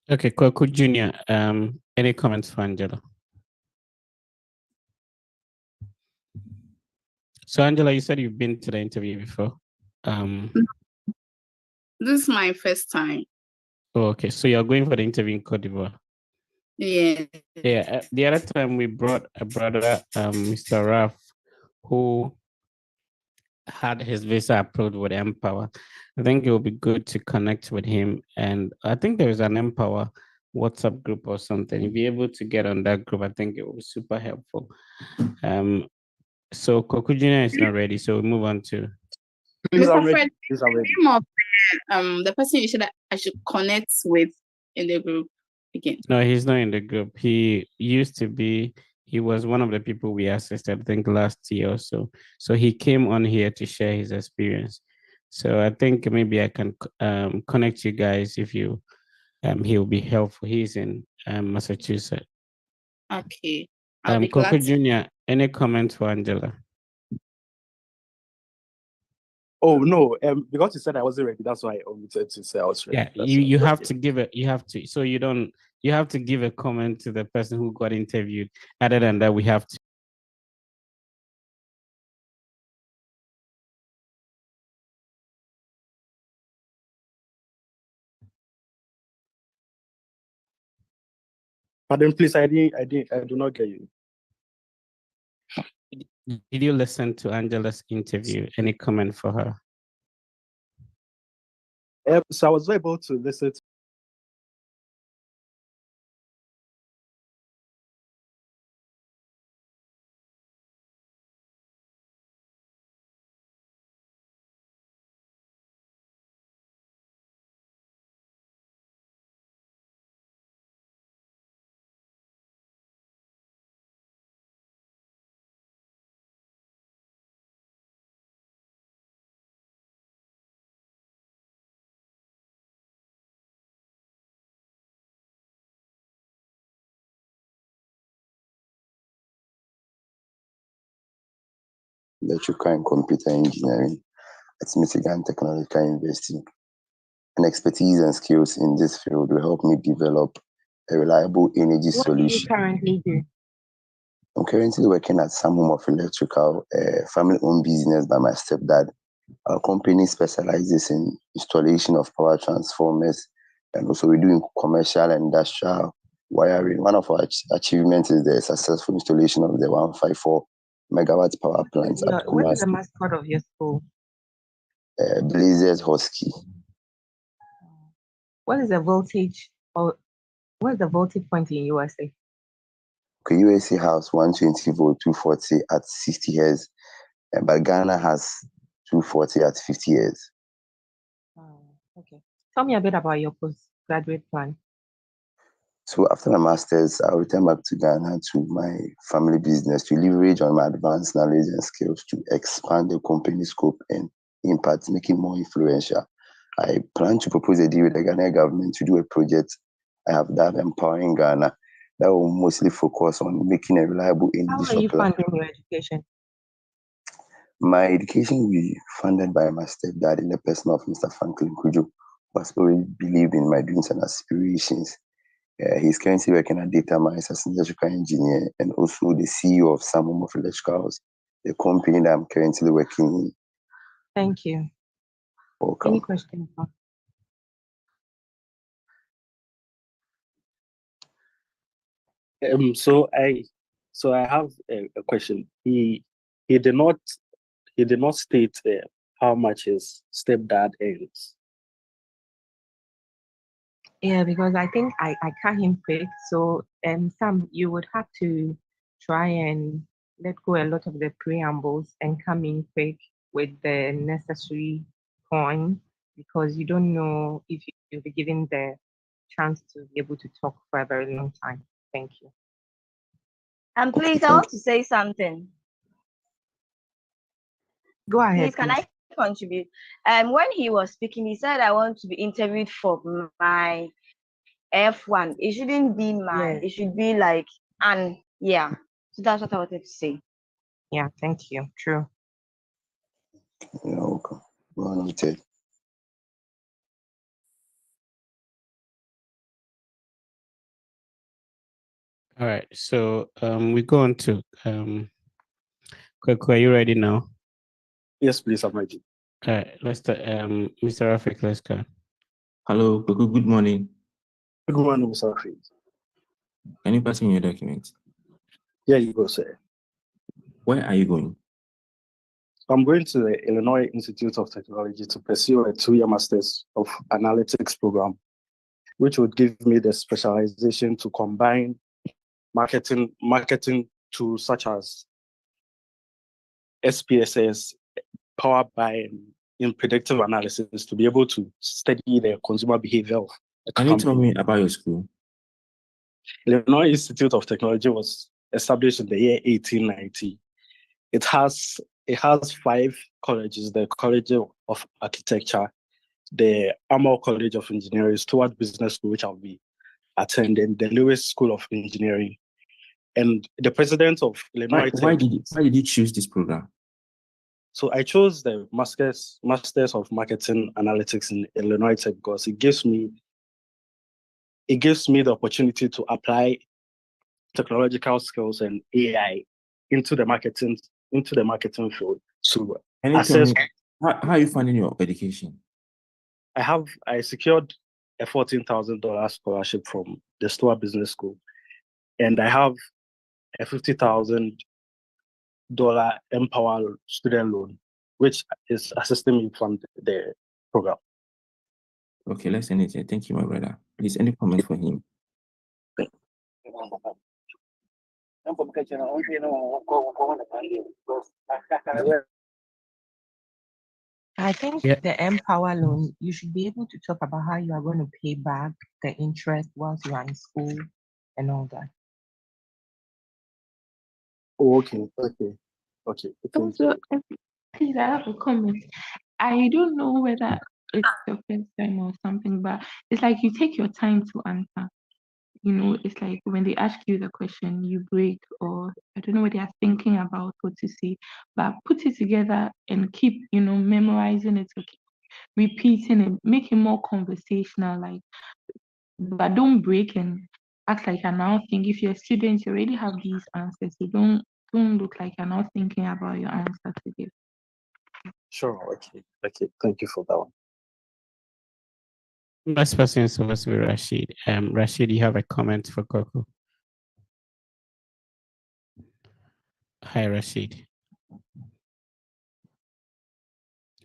Okay, Kwaku Junior. Any comments for Angela? So Angela, you said you've been to the interview before. This is my first time. Oh, okay, so you're going for the interview in Cote d'Ivoire. Yeah. Yeah. The other time we brought a brother, Mr. Raf, who had his visa approved with Empower. I think it would be good to connect with him. And I think there is an Empower WhatsApp group or something. If you're able to get on that group, I think it will be super helpful. So Kokujina is not ready, so we move on to. Mr. Fred, the name of the person I should connect with in the group again. No, he's not in the group. He used to be. He was one of the people we assisted, I think, last year or so. So he came on here to share his experience. So I think maybe I can connect you guys if you. He'll be helpful. He's in Massachusetts. Okay. I'll be glad Coco to. Junior, any comments for Angela? Oh no, because you said I wasn't ready, that's why I omitted to say I was ready. Yeah, That's you why. have to give it. You have to. So you have to give a comment to the person who got interviewed. Other than that, we have to. Pardon, please, I do not get you. Did you listen to Angela's interview? Any comment for her? So I was able to listen to. Electrical and computer engineering at Michigan Technological University. And expertise and skills in this field will help me develop a reliable energy What do you solution. currently do? I'm currently working at some home of electrical, family-owned business by my stepdad. Our company specializes in installation of power transformers, and also we do commercial and industrial wiring. One of our achievements is the successful installation of the 154 megawatt power plant at What Quansah. is the mascot of your school? Blazers Husky. What is the voltage or what is the voltage point in USA? Okay, USA has 120 volt 240 at 60 Hz, but Ghana has 240 at 50 Hz. Okay. Tell me a bit about your postgraduate plan. So after my master's, I'll return back to Ghana to my family business to leverage on my advanced knowledge and skills to expand the company scope and impact, make it more influential. I plan to propose a deal with the Ghanaian government to do a project I have that empowering Ghana that will mostly focus on making a reliable energy How are you supply. funding your education? My education will be funded by my stepdad in the person of Mr. Franklin Kujo, who has always believed in my dreams and aspirations. He's currently working at Data Mines as an electrical engineer and also the CEO of some home of electricals, the company that I'm currently working in. Thank you. Welcome. Any questions? So I have a question. He did not state how much his stepdad earns. Yeah, because I think I cut him quick. So Sam, you would have to try and let go a lot of the preambles and come in quick with the necessary points because you don't know if you'll be given the chance to be able to talk for a very long time. Thank you. And please, I want to say something. Go ahead, Please, can I contribute? When he was speaking, he said, I want to be interviewed for my F-1. It shouldn't be my, Yes. it should be like, and yeah. So that's what I wanted to say. Yeah, thank you. True. You're welcome. Well noted. All right. So we go on to Kweku, are you ready now? Yes, please, I'm ready. All right. Let's start. Mr. Rafik, let's go. Hello, good morning. Good morning, Mr. Rafik. Can you pass me your document? Yeah, you go, sir. Where are you going? I'm going to the Illinois Institute of Technology to pursue a 2-year Masters of Analytics program, which would give me the specialization to combine marketing tools such as SPSS, Power BI, in predictive analysis to be able to study the consumer behavior of a Can you company. tell me about your school? Illinois Institute of Technology was established in the year 1890. It has 5 colleges: the College of Architecture, the Armour College of Engineering, Stewart Business School, which I'll be attending, the Lewis School of Engineering, and the president of Illinois Why Tech. did you choose this program? So I chose the Masters of Marketing Analytics in Illinois Tech because it gives me the opportunity to apply technological skills and AI into the marketing field. So Can you tell me how are you funding your education? I secured a $14,000 scholarship from the Stewart Business School, and I have a $50,000 Empower student loan, which is assisting me fund the program. Okay, let's end it here. Thank you, my brother. Please, any comment for him? I think the Empower loan, you should be able to talk about how you are going to pay back the interest whilst you are in school and all that. Oh, okay. Also, please, I have a comment. I don't know whether it's the first time or something, but it's like you take your time to answer. You know, it's like when they ask you the question, you break, or I don't know what they are thinking about what to say, but put it together and keep, memorizing it, or keep repeating it, make it more conversational, like, but don't break and act like you're now thinking. If you're a student, you already have these answers, so don't look like you're now thinking about your answer to give. Sure. Okay. Thank you for that one. Next person is supposed to be Rashid. Rashid, you have a comment for Coco? Hi, Rashid.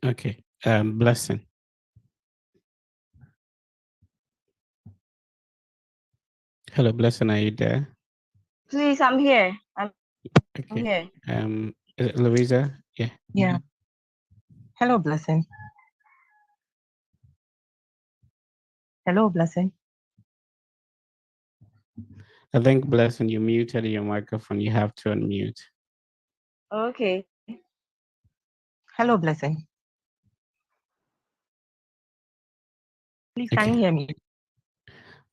Okay. Blessing. Hello, Blessing. Are you there? Please, I'm here. I'm Okay. here. Is it Louisa? Yeah. Yeah. Hello, Blessing. Hello, Blessing. I think, Blessing, you muted your microphone. You have to unmute. Okay. Hello, Blessing. Please, can you hear me?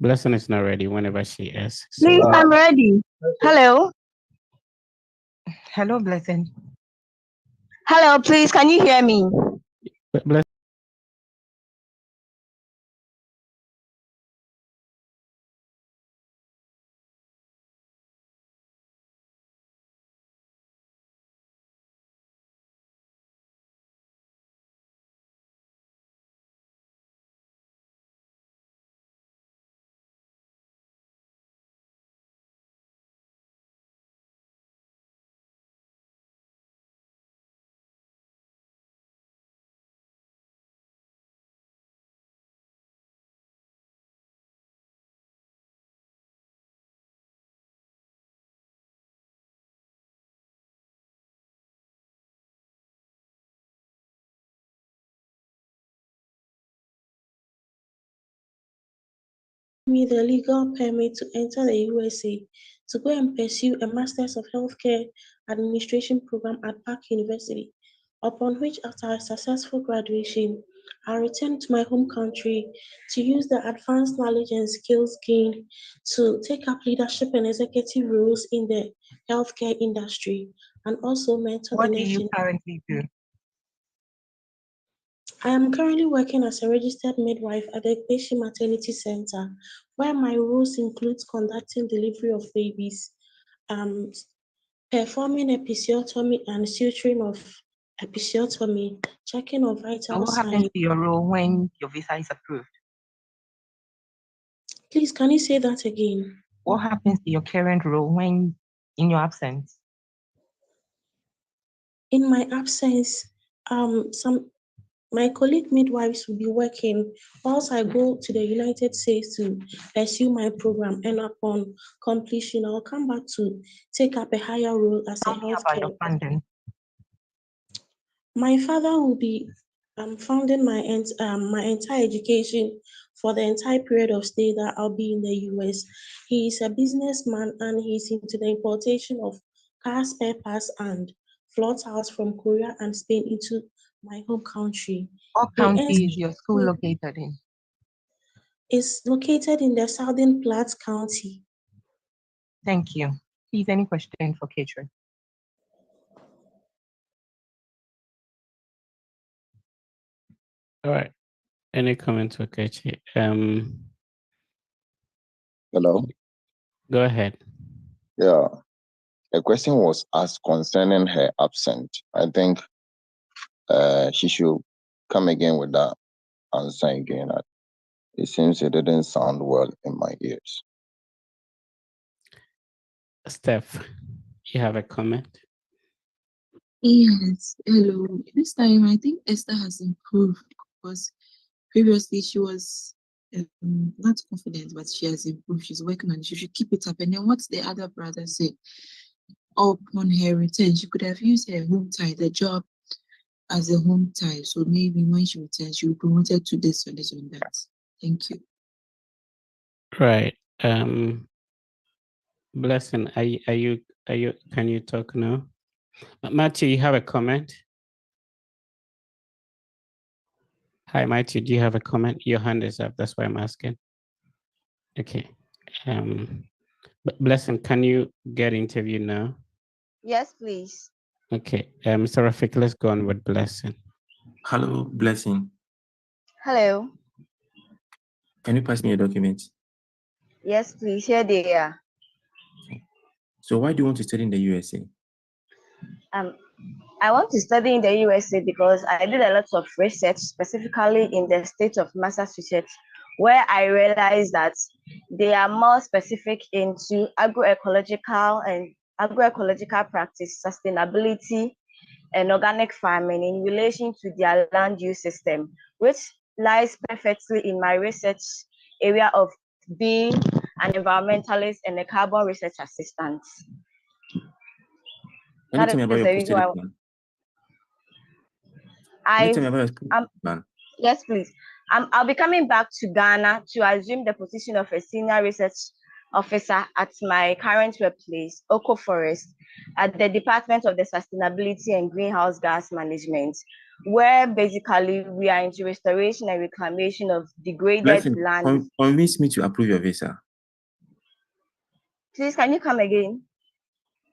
Blessing is not ready whenever she is. Please, I'm ready. Hello. Hello, Blessing. Hello, please, can you hear me? Blessing. me the legal permit to enter the USA to go and pursue a Master's of Healthcare Administration program at Park University, upon which, after a successful graduation, I returned to my home country to use the advanced knowledge and skills gained to take up leadership and executive roles in the healthcare industry and also mentor What the do next you generation. currently do? I am currently working as a registered midwife at the Gifty Maternity Center, where my roles include conducting delivery of babies, performing episiotomy and suturing of episiotomy, checking of So vital what happens signs. to your role when your visa is approved? Please, can you say that again? What happens to your current role when in your absence? In my absence, my colleague midwives will be working whilst I go to the United States to pursue my program, and upon completion, I'll come back to take up a higher role as a Tell me about your healthcare. funding. My father will be funding my entire education for the entire period of stay that I'll be in the US. He is a businessman and he's into the importation of car spare parts and floor tiles from Korea and Spain into my home country. What He earns county is your school located in? is located in the Southern Platte County. Thank you. Please, any question for Catherine? All right. Any comments for Kechi? Hello. Go ahead. Yeah. A question was asked concerning her absent. I think she should come again with that answer again. It seems it didn't sound well in my ears. Steph, you have a comment? Yes, hello. This time I think Esther has improved because previously she was not confident, but she has improved. She's working on it. She should keep it up. And then what the other brother said, upon her return, she could have used her home tie, the job as a home tie. So maybe when she returns, she will be promoted to this or this or that. Thank you. Right. Blessing, are you, can you talk now? Matthew, you have a comment? Hi, Matthew, do you have a comment? Your hand is up, that's why I'm asking. Okay. Blessing, can you get interviewed now? Yes, please. Okay, Mr. Rafik, let's go on with Blessing. Hello, Blessing. Hello. Can you pass me your documents? Yes, please. Here they are. So why do you want to study in the USA? I want to study in the USA because I did a lot of research, specifically in the state of Massachusetts, where I realized that they are more specific into agroecological practice, sustainability, and organic farming in relation to their land use system, which lies perfectly in my research area of being an environmentalist and a carbon research assistant. Can you tell me about your post-study plan? Yes, please. I'll be coming back to Ghana to assume the position of a senior research officer at my current workplace, Oko Forest, at the Department of the Sustainability and Greenhouse Gas Management, where basically we are into restoration and reclamation of degraded land. Convince me to approve your visa. Please, can you come again?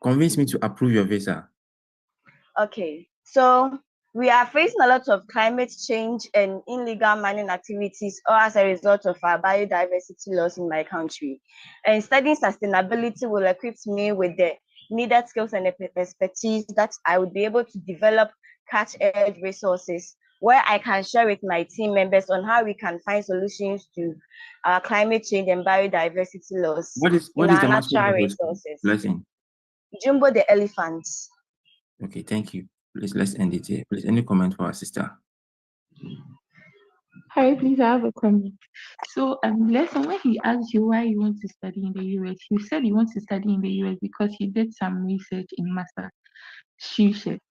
Convince me to approve your visa. Okay, so we are facing a lot of climate change and illegal mining activities, all as a result of our biodiversity loss in my country. And studying sustainability will equip me with the needed skills and expertise that I would be able to develop catch-edge resources where I can share with my team members on how we can find solutions to our climate change and biodiversity loss. What is the natural resources? Blessing. Jumbo the elephants. Okay, thank you. Please, let's end it here. Please, any comment for our sister? Hi, please, I have a comment. So, Blessing, when he asked you why you want to study in the US, you said you want to study in the US because you did some research in Massachusetts.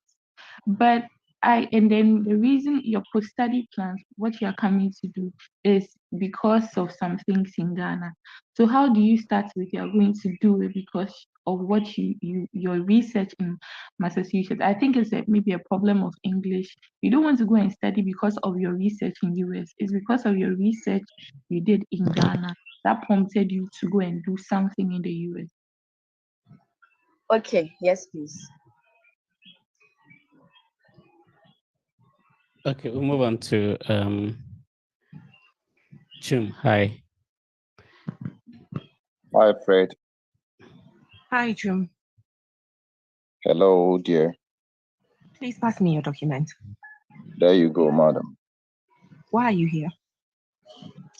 But And then the reason your post-study plans, what you are coming to do, is because of some things in Ghana. So how do you start with you are going to do it because of what your research in Massachusetts? I think it's maybe a problem of English. You don't want to go and study because of your research in US. It's because of your research you did in Ghana that prompted you to go and do something in the US. Okay, yes, please. Okay, we'll move on to Chum. Hi. Hi, Fred. Hi, Jum. Hello, dear. Please pass me your document. There you go, madam. Why are you here?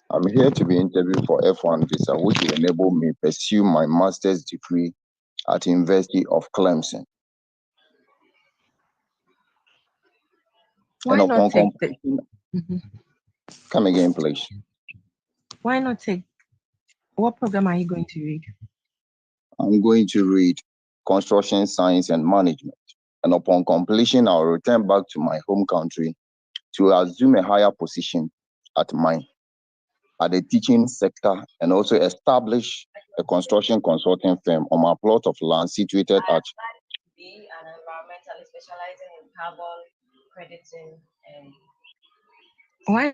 I'm here to be interviewed for F-1 visa, which will enable me pursue my master's degree at University of Clemson. Why and not upon take completion, the... come again, please. Why not take... What program are you going to read? I'm going to read construction science and management. And upon completion, I'll return back to my home country to assume a higher position at the teaching sector and also establish a construction consulting firm on my plot of land situated at Be an environmentalist specializing in carbon crediting and why?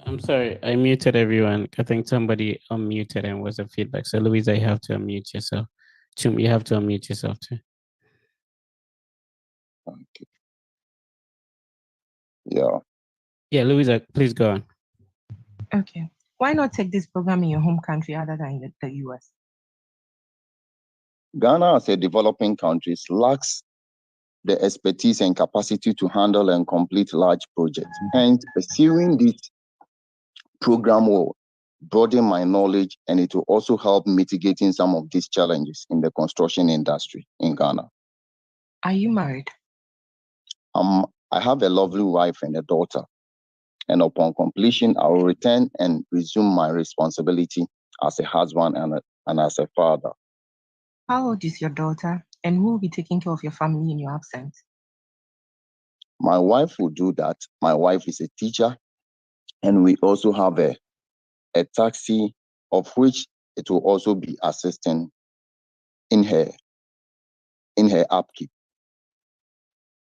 I'm sorry, I muted everyone. I think somebody unmuted and was a feedback. So Louisa, you have to unmute yourself. Chum, you have to unmute yourself too. Okay. Yeah. Yeah, Louisa, please go on. Okay. Why not take this program in your home country other than the US? Ghana, as a developing country, lacks the expertise and capacity to handle and complete large projects. Hence, pursuing this program will broaden my knowledge and it will also help mitigating some of these challenges in the construction industry in Ghana. Are you married? I have a lovely wife and a daughter. And upon completion, I will return and resume my responsibility as a husband and as a father. How old is your daughter? And who will be taking care of your family in your absence? My wife will do that. My wife is a teacher. And we also have a taxi of which it will also be assisting in her upkeep.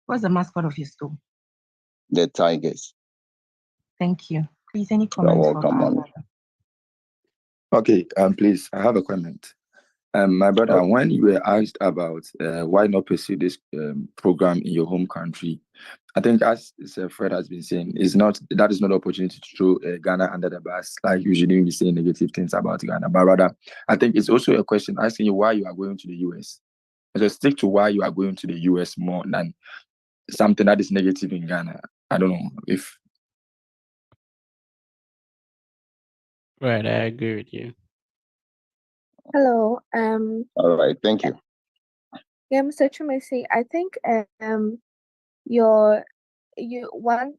What's the mascot of your school? The Tigers. Thank you. Please, any You're comments welcome, for mommy. Okay, please, I have a comment. My brother, when you were asked about why not pursue this program in your home country, I think as Fred has been saying, that is not an opportunity to throw Ghana under the bus, like you shouldn't be saying negative things about Ghana, but rather, I think it's also a question asking you why you are going to the US. So stick to why you are going to the US more than something that is negative in Ghana. I don't know if... Right, I agree with you. Hello. All right, thank you. Yeah, Mr. Chuma, I think one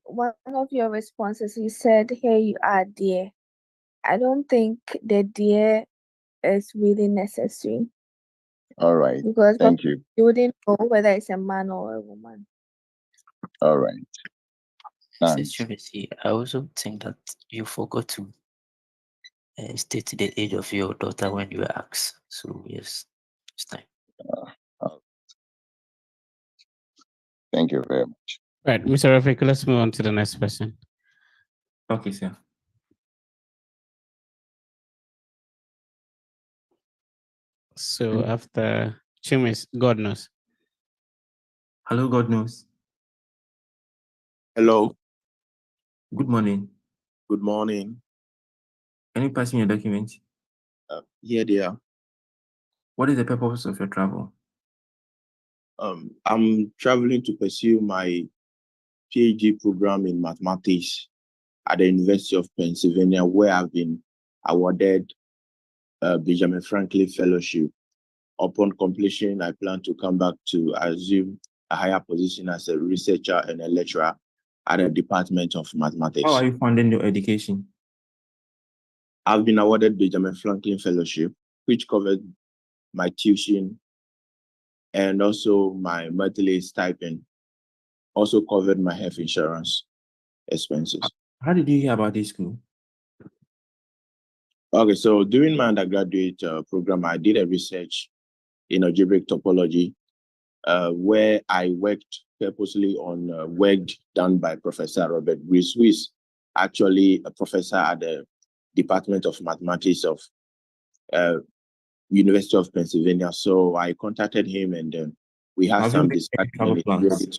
of your responses, you said, "Here you are, dear." I don't think the dear is really necessary. All right, Because thank you. you wouldn't know whether it's a man or a woman. All right. Mrs. Chumisi, I also think that you forgot to state the age of your daughter when you were asked. So yes, it's time. Thank you very much. Right, Mr. Rafik, let's move on to the next person. Okay, sir. So after Chum is Godknows. Hello, Godknows. Hello. Good morning. Good morning. Can you pass me your document? Here they are. What is the purpose of your travel? I'm traveling to pursue my PhD program in mathematics at the University of Pennsylvania, where I've been awarded a Benjamin Franklin Fellowship. Upon completion, I plan to come back to assume a higher position as a researcher and a lecturer at the Department of Mathematics. How are you funding your education? I've been awarded Benjamin Franklin Fellowship, which covered my tuition and also my monthly stipend also covered my health insurance expenses. How did you hear about this school? Okay, so during my undergraduate program, I did a research in algebraic topology where I worked purposely on work done by Professor Robert Rees, who is actually a professor at the Department of Mathematics of University of Pennsylvania. So I contacted him and we had Have you some made any discussion. travel And plans?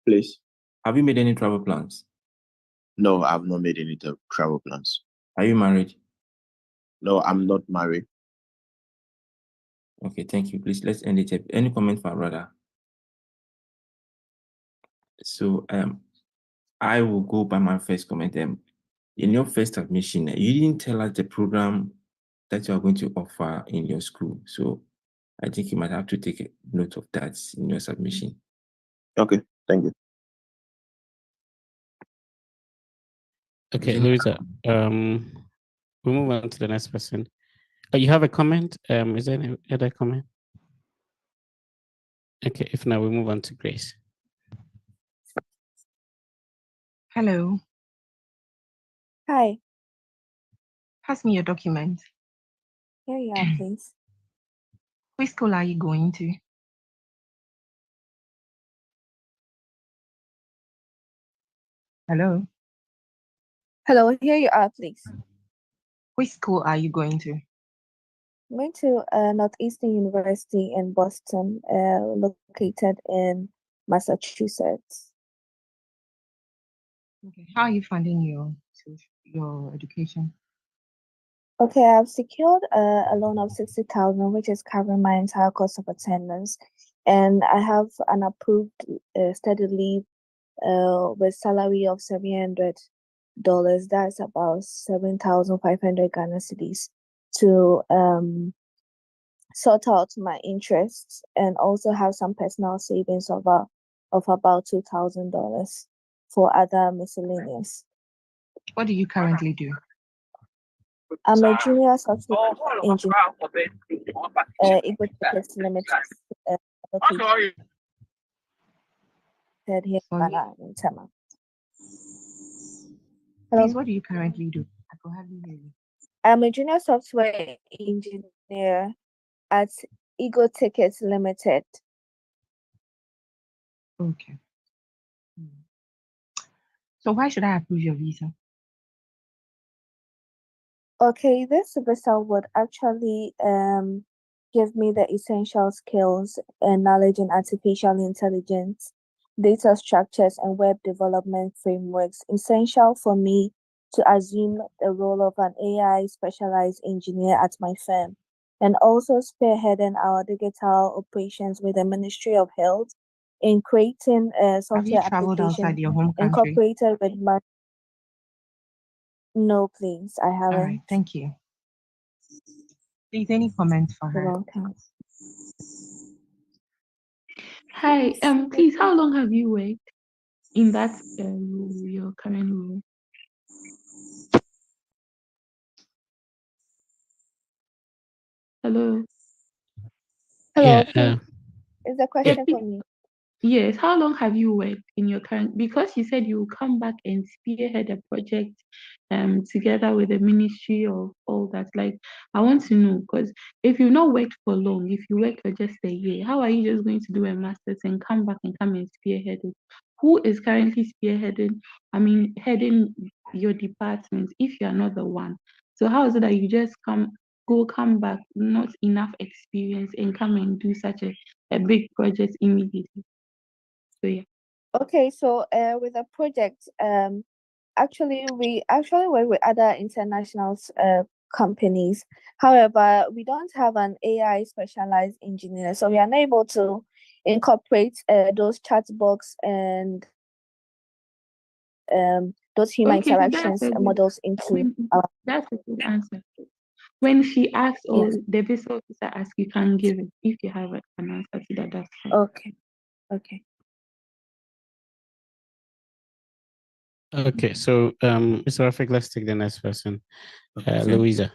Please. Have you made any travel plans? No, I've not made any travel plans. Are you married? No, I'm not married. Okay, thank you. Please let's end it. Any comment for our brother? So I will go by my first comment. In your first admission, you didn't tell us the program that you are going to offer in your school. So I think you might have to take a note of that in your submission. Okay, thank you. Okay, Louisa, we'll move on to the next person. Oh, you have a comment? Is there any other comment? Okay, if not, we move on to Grace. Hello. Hi, Pass me your document. here you are, please. Which school are you going to? Hello. Hello, here you are, please. Which school are you going to? I'm going to Northeastern University in Boston, located in Massachusetts. Okay. How are you funding your education? Okay, I've secured a loan of 60,000, which is covering my entire cost of attendance, and I have an approved study leave with salary of $700. That's about 7,500 Ghana cedis to sort out my interests and also have some personal savings of about $2,000 for other miscellaneous. What do you currently do? I'm a junior software engineer, Equal Tickets Limited, located here in Ghana, in Tema. Hello. Please, what do you currently do? I can hardly hear you. I'm a junior software engineer at Ego Tickets Limited. Okay. So why should I approve your visa? Okay, this visa would actually give me the essential skills and knowledge in artificial intelligence, data structures, and web development frameworks, essential for me to assume the role of an AI specialized engineer at my firm, and also spearheading our digital operations with the Ministry of Health in creating a Have you software traveled application outside your home country? incorporated with my... No, please, I All haven't. right, thank you. Please, any comments for You're her? welcome. Hi, please, how long have you worked in that role, your current role? Hello. Hello, Yeah, please. Is the question for me? Yes, how long have you worked in your current, because you said you will come back and spearhead a project together with the ministry of all that. Like, I want to know, because if you've not worked for long, if you work for just a year, how are you just going to do a master's and come back and come and spearhead it? Who is currently spearheading, heading your department if you are not the one? So how is it that you just come back, not enough experience, and come and do such a big project immediately? So yeah. Okay, so with the project, actually we actually work with other international companies. However, we don't have an AI specialized engineer, so we are not able to incorporate those chatbots and those human Okay, so interactions models into our... that's a good answer. When she asks or Yes. the visa officer asks, you can give it. If you have an answer to that, that's fine. Okay. Okay. Okay, so Mr. Rafik, let's take the next person. Okay. Louisa.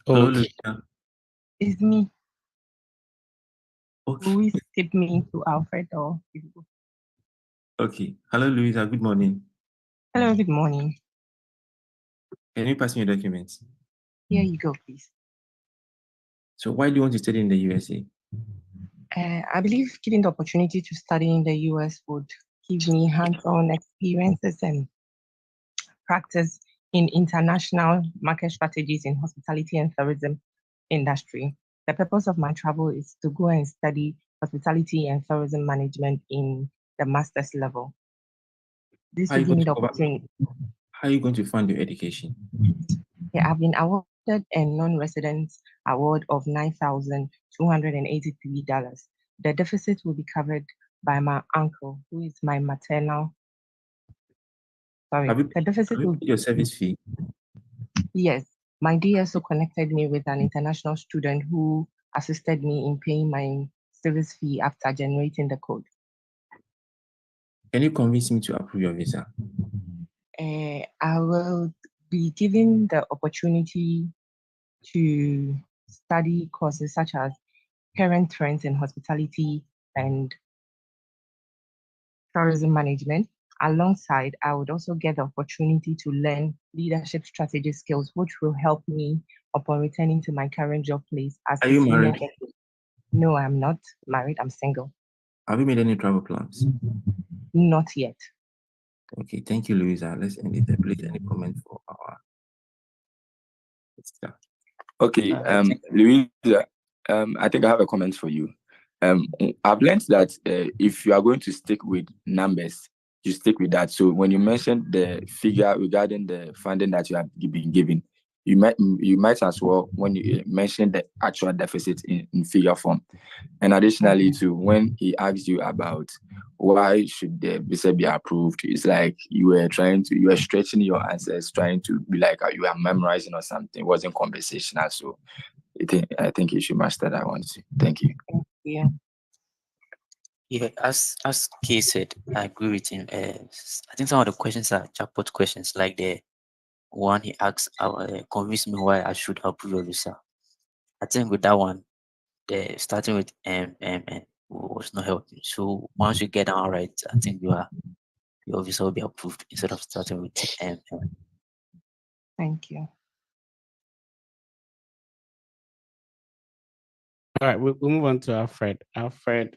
Hello, Okay. Louisa. It's me. Okay. Will you tip me to Alfred or? Okay. Hello, Louisa. Good morning. Hello, good morning. Can you pass me your documents? Here you go, please. So why do you want to study in the USA? I believe given the opportunity to study in the US would give me hands-on experiences and practice in international market strategies in hospitality and tourism industry. The purpose of my travel is to go and study hospitality and tourism management in the master's level. This How are will you give me going the to cover- opportunity. How are you going to fund your education? Yeah, I've been awarded a non-resident award of $9,283. The deficit will be covered by my uncle, who is my maternal. Sorry, Have you the deficit will paid your service fee? Yes, my DSO connected me with an international student who assisted me in paying my service fee after generating the code. Can you convince me to approve your visa? I will be given the opportunity to study courses such as current trends in hospitality and tourism management. Alongside, I would also get the opportunity to learn leadership strategy skills, which will help me upon returning to my current job place as Are a you senior married? executive. No, I'm not married. I'm single. Have you made any travel plans? Not yet. Okay, thank you, Louisa. Let's end it there. Please, any comment for our staff? Okay, Louisa, I think I have a comment for you. I've learned that if you are going to stick with numbers, you stick with that. So when you mentioned the figure regarding the funding that you have been given, you might as well, when you mention the actual deficit in figure form. And additionally, too, when he asked you about why should the visa be approved, it's like you were stretching your answers, trying to be like you are memorizing or something. It wasn't conversational. So I think you should master that one too. Thank you. Yeah. Yeah, as Kay said, I agree with him. I think some of the questions are jackpot questions, like the one he asked, convince me why I should approve your visa. I think with that one, the starting with M was not helping. So once you get down right, I think your visa will be approved instead of starting with M. Thank you. All right, we'll move on to Alfred. Alfred,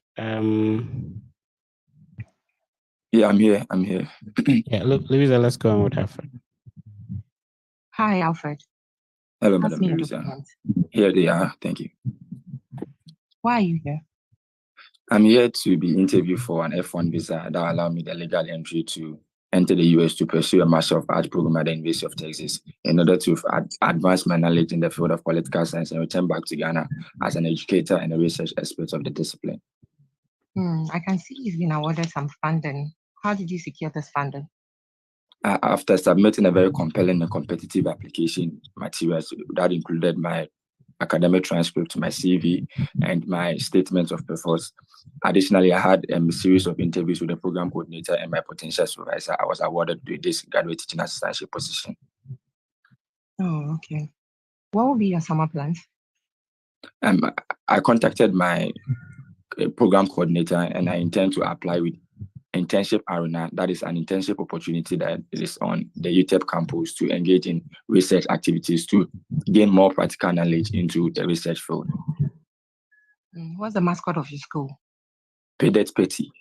Yeah, I'm here. I'm here. yeah, look, Louisa, let's go on with Alfred. Hi, Alfred. Hello, Pass Madam me your Louisa. documents. Here they are. Thank you. Why are you here? I'm here to be interviewed for an F-1 visa that allow me the legal entry to enter the US to pursue a Master of Arts program at the University of Texas in order to advance my knowledge in the field of political science and return back to Ghana as an educator and a research expert of the discipline. I can see you've been awarded some funding. How did you secure this funding? After submitting a very compelling and competitive application materials that included my academic transcript, my CV, and my statement of purpose. Additionally, I had a series of interviews with the program coordinator and my potential supervisor. I was awarded with this graduate teaching assistantship position. Oh, okay. What will be your summer plans? I contacted my program coordinator and I intend to apply with Internship Arena. That is an internship opportunity that is on the UTEP campus to engage in research activities to gain more practical knowledge into the research field. What's the mascot of your school? Pedet Petty.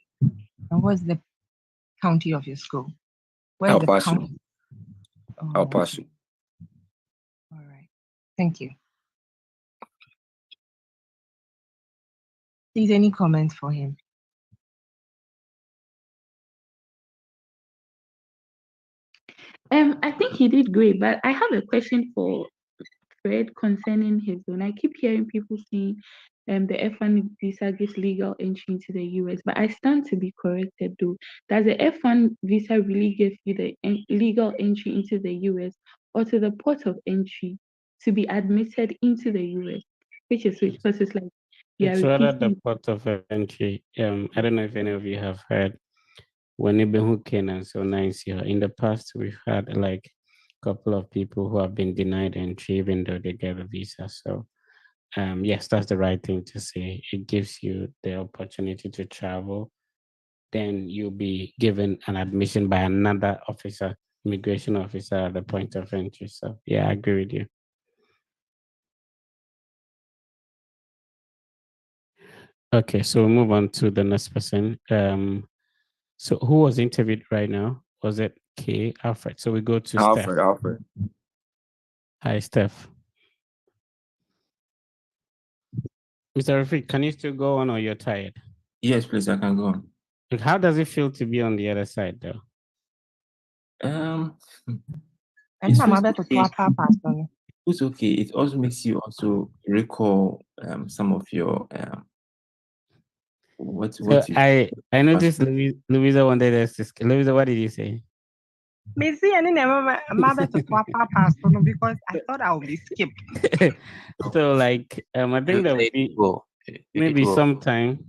And what's the county of your school? Where's El the Paso. county? Oh, El Paso. okay. All right. Thank you. Please, any comments for him? I think he did great, but I have a question for Fred concerning his own. I keep hearing people saying the F1 visa gives legal entry into the US, but I stand to be corrected though. Does the F1 visa really give you the legal entry into the US or to the port of entry to be admitted into the US? Which is which? Because it's like It's rather the repeating. port of entry. I don't know if any of you have heard when and so nice here. In the past, we've had like a couple of people who have been denied entry even though they get a visa. So yes, that's the right thing to say. It gives you the opportunity to travel. Then you'll be given an admission by another officer, immigration officer at the point of entry. So yeah, I agree with you. Okay, so we'll move on to the next person. So who was interviewed right now? Was it K, Alfred? So we go to Steph. Alfred. Hi, Steph. Mr. Rafik, can you still go on or you're tired? Yes, please, I can go on. Like, how does it feel to be on the other side though? It feels okay. It's okay. It also makes you also recall some of your what you I noticed Louisa wanted us to Louisa, what did you say? Missy, and never because I thought I would be skipped. So like I think that would be maybe sometime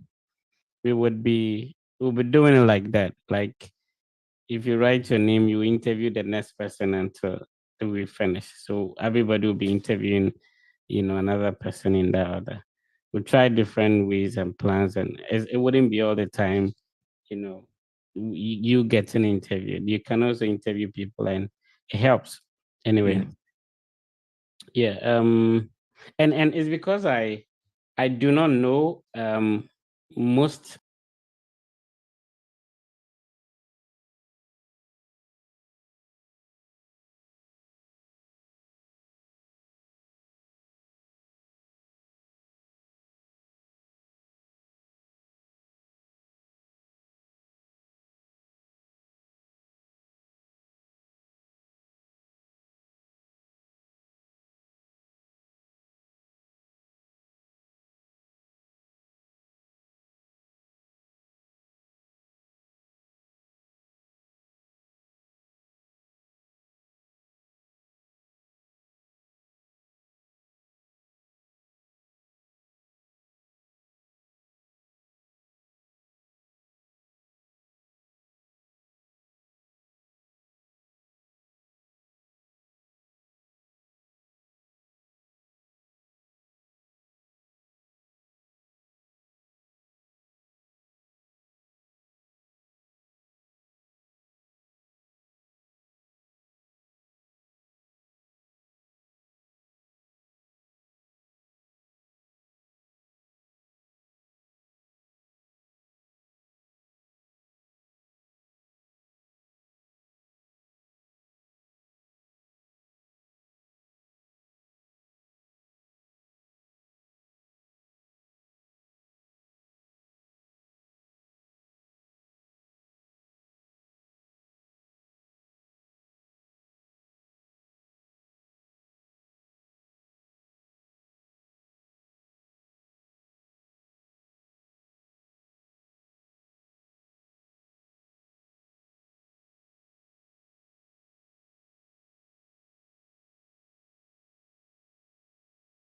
we'll be doing it like that. Like if you write your name, you interview the next person until we finish. So everybody will be interviewing, another person in the order. We'll try different ways and plans, and it wouldn't be all the time, you getting interviewed. You can also interview people, and it helps. Anyway, yeah. And it's because I do not know most.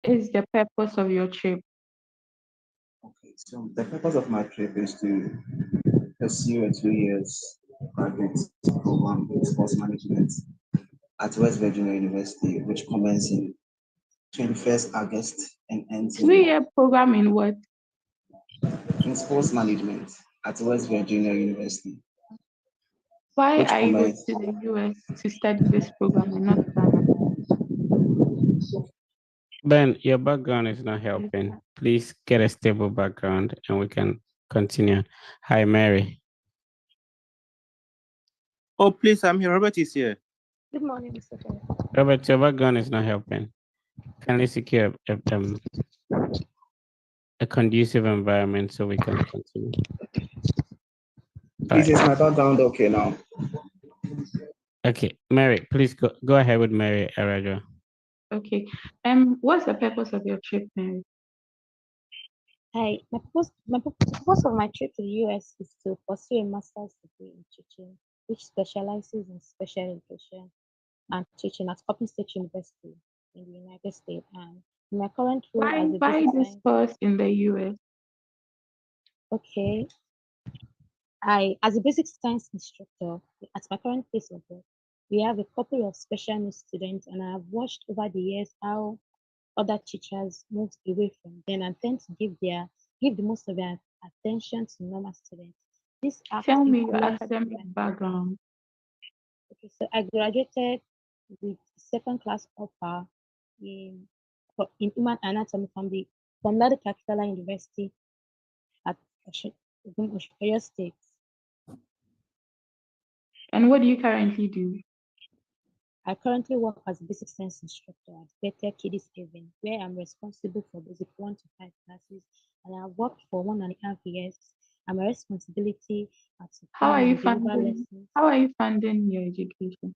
Is the purpose of your trip? Okay, so the purpose of my trip is to pursue a 2 years graduate program in sports management at West Virginia University, which commences in 21st August and ends in 3-year program in what? sports management at West Virginia University. Why Which are you going commence to the US to study this program and not Ghana? Ben, your background is not helping. Please get a stable background and we can continue. Hi, Mary. Oh, please, I'm here. Robert is here. Good morning, Mr. Chair. Robert, your background is not helping. Kindly secure a conducive environment so we can continue. Is my background okay now? Okay, Mary, please go ahead with Mary Arajo. Okay. What's the purpose of your trip, Mary? Hi, my purpose of my trip to the US is to pursue a master's degree in teaching, which specializes in special education and teaching at Open State University in the United States. And in my current role as a Why basic this science. course in the US? Okay, as a basic science instructor at my current place of work, we have a couple of special needs students, and I have watched over the years how other teachers moved away from them and tend to give the most of their attention to normal students. This act Tell me your influenced academic my background. Okay, so I graduated with second class upper in in human anatomy from Ladi Capital University at Oyo State. And what do you currently do? I currently work as a basic science instructor at Better Kiddies Haven, where I'm responsible for basic 1 to 5 classes, and I've worked for 1.5 years. And my responsibility are to How are plan you and deliver funding? lessons. How are you funding your education?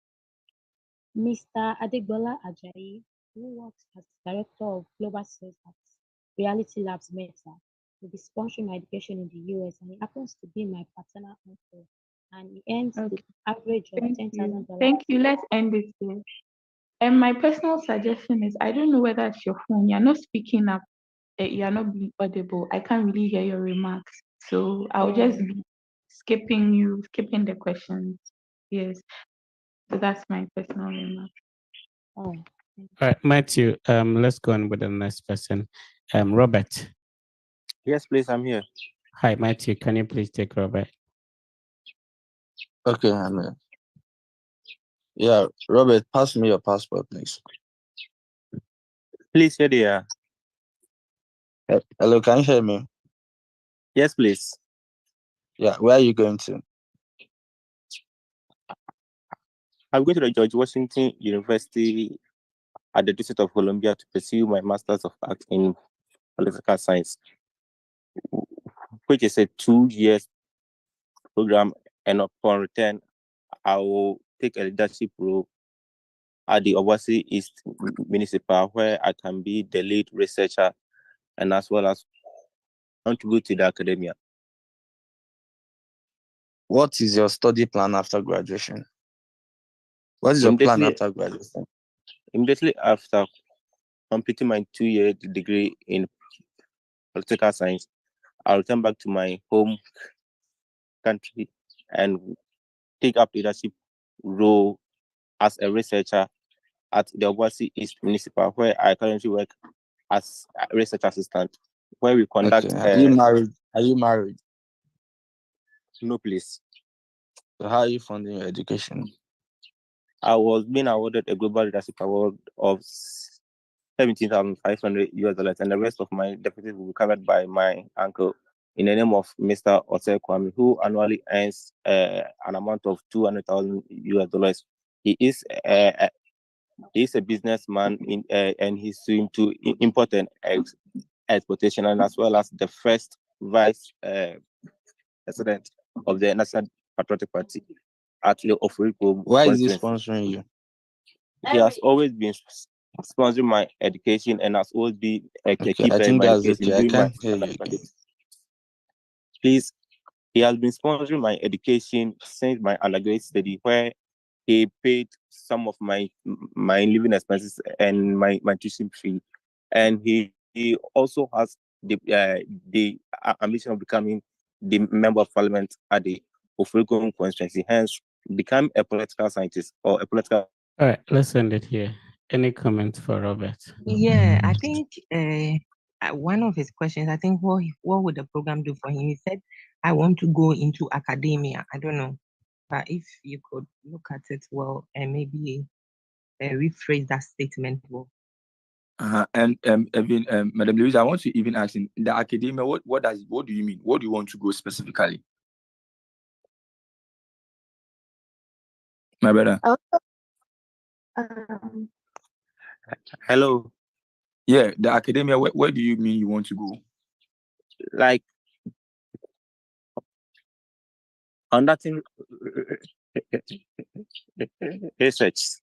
Mr. Adegbola Ajayi, who works as Director of Global Sales at Reality Labs Meta, will be sponsoring my education in the US, and he happens to be my paternal uncle, and he earns the average of Thank $10,000. you. Thank you. Let's end this here. And my personal suggestion is, I don't know whether it's your phone. You're not speaking up. You're not being audible. I can't really hear your remarks. So I'll just be skipping the questions. Yes. So that's my personal remark. Oh. All right, Matthew, let's go on with the next person. Robert. Yes, please, I'm here. Hi, Matthew. Can you please take Robert? Okay, I'm here. Yeah, Robert, pass me your passport, please. Please, here they are. Hello, can you hear me? Yes, please. Yeah, where are you going to? I'm going to the George Washington University at the District of Columbia to pursue my Master's of Arts in Political Science, which is a 2 years program. And upon return, I will take a leadership role at the Obuasi East Municipal, where I can be the lead researcher and as well as contribute to the academia. What is your study plan after graduation? What is your plan after graduation? Immediately after completing my 2-year degree in political science, I'll return back to my home country and take up leadership role as a researcher at the Obuasi East Municipal, where I currently work as a research assistant, where we conduct. Okay. Are you married? Are you married? No, please. So how are you funding your education? I was being awarded a global leadership award of $17,500, and the rest of my deputies will be covered by my uncle in the name of Mr. Osei Kwame, who annually earns an amount of $200,000. He is a businessman and he's into import and exportation, and as well as the first vice president of the National Patriotic Party at the Ofuriko. Why is he sponsoring you? He has always been sponsoring my education and has always been a keeper in my education. I can't hear you again. Please, he has been sponsoring my education since my undergraduate study, where he paid some of my living expenses and my tuition fee, and he also has the ambition of becoming the member of parliament at the Ofuriko constituency, hence become a political scientist or a political. All right, let's end it here. Any comments for Robert? Yeah, I think one of his questions, I think what would the program do for him? He said, I want to go into academia. I don't know. But if you could look at it well and maybe rephrase that statement well. And even Madam Louise, I want to even ask in the academia, what do you mean? What do you want to go specifically? My brother. Hello. Yeah, the academia, where do you mean you want to go? Like conducting research.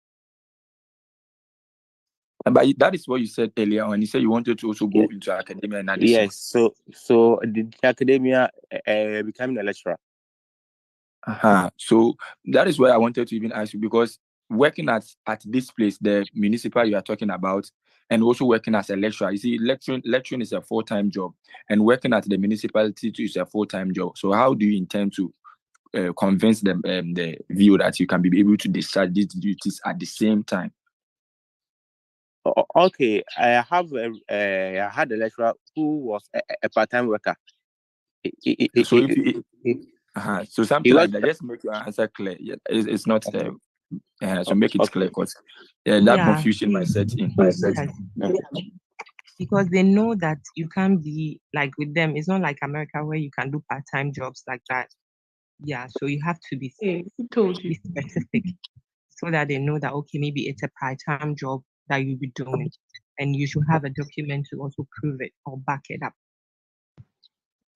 But that is what you said earlier when you said you wanted to also go into academia and addition. Yes, so the academia becoming a lecturer. So that is why I wanted to even ask you, because working at this place, the municipal you are talking about, and also working as a lecturer, you see, lecturing is a full-time job, and working at the municipality too is a full-time job. So how do you intend to convince them the view that you can be able to discharge these duties at the same time? Okay, I had a lecturer who was a part-time worker. So if you, so something He like worked. that, just make your answer clear. Yeah, it's not so make it Okay. clear because that Yeah, confusion might set in. because they know that you can't be like with them. It's not like America where you can do part-time jobs like that. Yeah, so you have to be Who told you? specific so that they know that okay, maybe it's a part-time job that you'll be doing, and you should have a document to also prove it or back it up.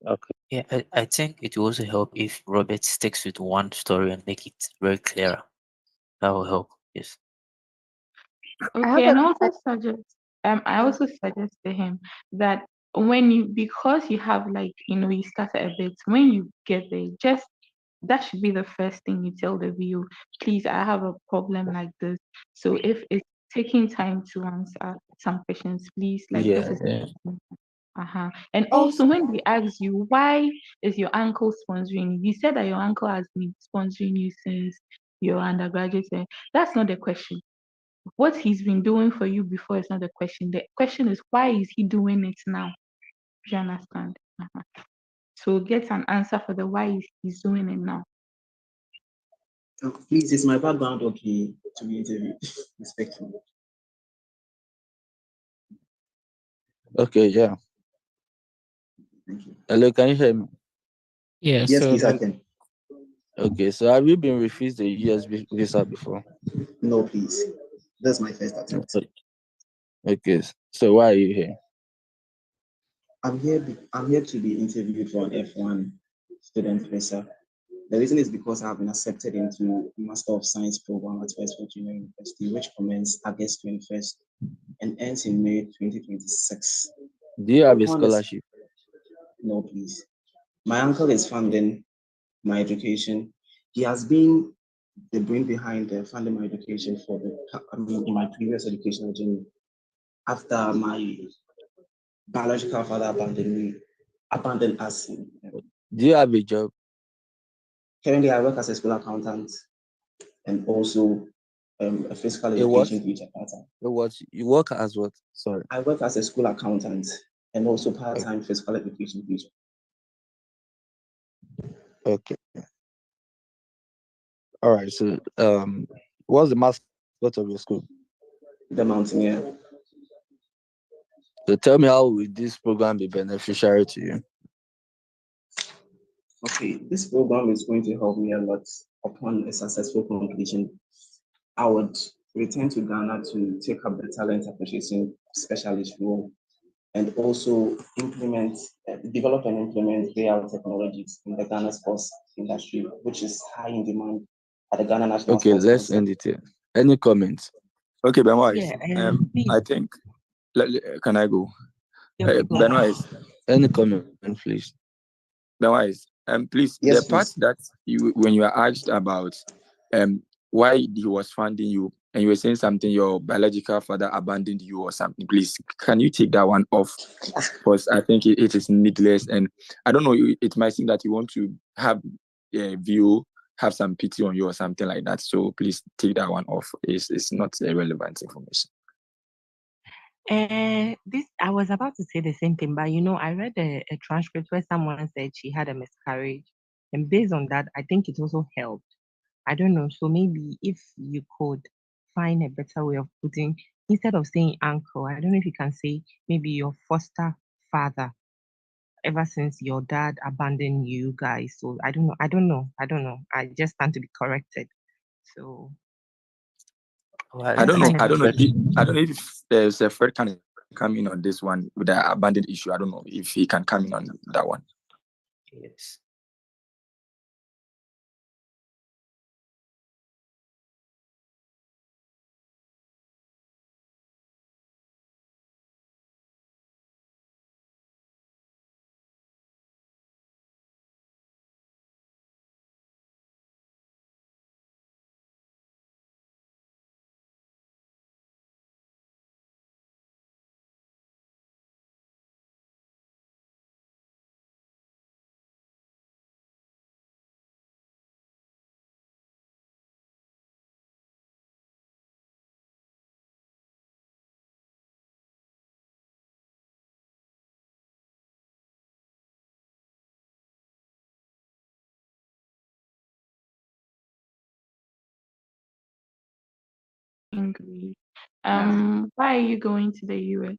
Okay. Yeah, I think it will also help if Robert sticks with one story and make it very clear. That will help. Yes. Okay, and also suggest I also suggest to him that when you, because you have like, you started a bit, when you get there, just that should be the first thing you tell the VU. Please, I have a problem like this. So if it's taking time to answer some questions, please, like this is Yeah. And also when they ask you why is your uncle sponsoring you, you said that your uncle has been sponsoring you since your undergraduate. That's not the question. What he's been doing for you before is not the question. The question is why is he doing it now? Do you understand? So get an answer for the why he's doing it now. Please, is my background okay to be interviewed? Respectfully. Okay, yeah. Thank you. Hello, can you hear me? Yeah. Yes, So please, I can. Okay, so have you been refused a US visa before? No, please. That's my first attempt. Okay, so why are you here? I'm here to be interviewed for an F-1 student visa. The reason is because I have been accepted into Master of Science program at West Virginia University, which commences August 21st and ends in May 2026. Do you have a scholarship? No, please. My uncle is funding my education. He has been the brain behind funding my education in my previous educational journey. After my biological father abandoned us. Do you have a job? Currently, I work as a school accountant and also a physical education teacher part-time. You work as what? Sorry. I work as a school accountant and also part-time physical education teacher. Okay. All right. So, what's the mascot of your school? The Mountaineer. So, tell me, how will this program be beneficial to you? Okay, this program is going to help me a lot. Upon a successful completion, I would return to Ghana to take up the talent acquisition specialist role and also develop and implement AI technologies in the Ghana sports industry, which is high in demand at the Ghana National Okay, Sports let's Council. end it here. Any comments? Okay, Benoit. Yeah, I think. Can I go? Yeah, Benoit, any comment, please? Benoit, please. Yes, the part that when you are asked about why he was funding you, and you were saying something, your biological father abandoned you or something, please, can you take that one off? Because I think it is needless, and I don't know, it might seem that you want to have a view, have some pity on you or something like that. So please take that one off. It's not relevant information. This I was about to say the same thing, but I read a transcript where someone said she had a miscarriage, and based on that, I think it also helped. I don't know. So maybe if you could find a better way of putting, instead of saying uncle, I don't know if you can say maybe your foster father, ever since your dad abandoned you guys. So I don't know. I just stand to be corrected. So I don't know. I don't know if Fred can come in on this one with the abandoned issue. I don't know if he can come in on that one. Yes. Great. Yeah. Why are you going to the US?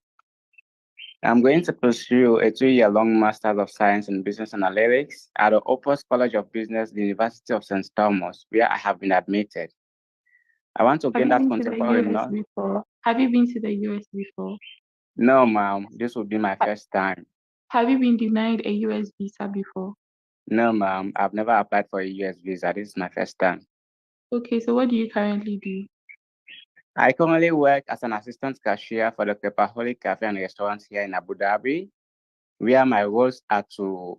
I'm going to pursue a 2-year-long Master's of Science in Business Analytics at the Opus College of Business, the University of St. Thomas, where I have been admitted. I want to Have gain you that been to the contemporary US knowledge. before? Have you been to the US before? No, ma'am, this will be my first time. Have you been denied a US visa before? No, ma'am, I've never applied for a US visa. This is my first time. Okay, so what do you currently do? I currently work as an assistant cashier for the Pepperholic Cafe and Restaurant here in Abu Dhabi, where my roles are to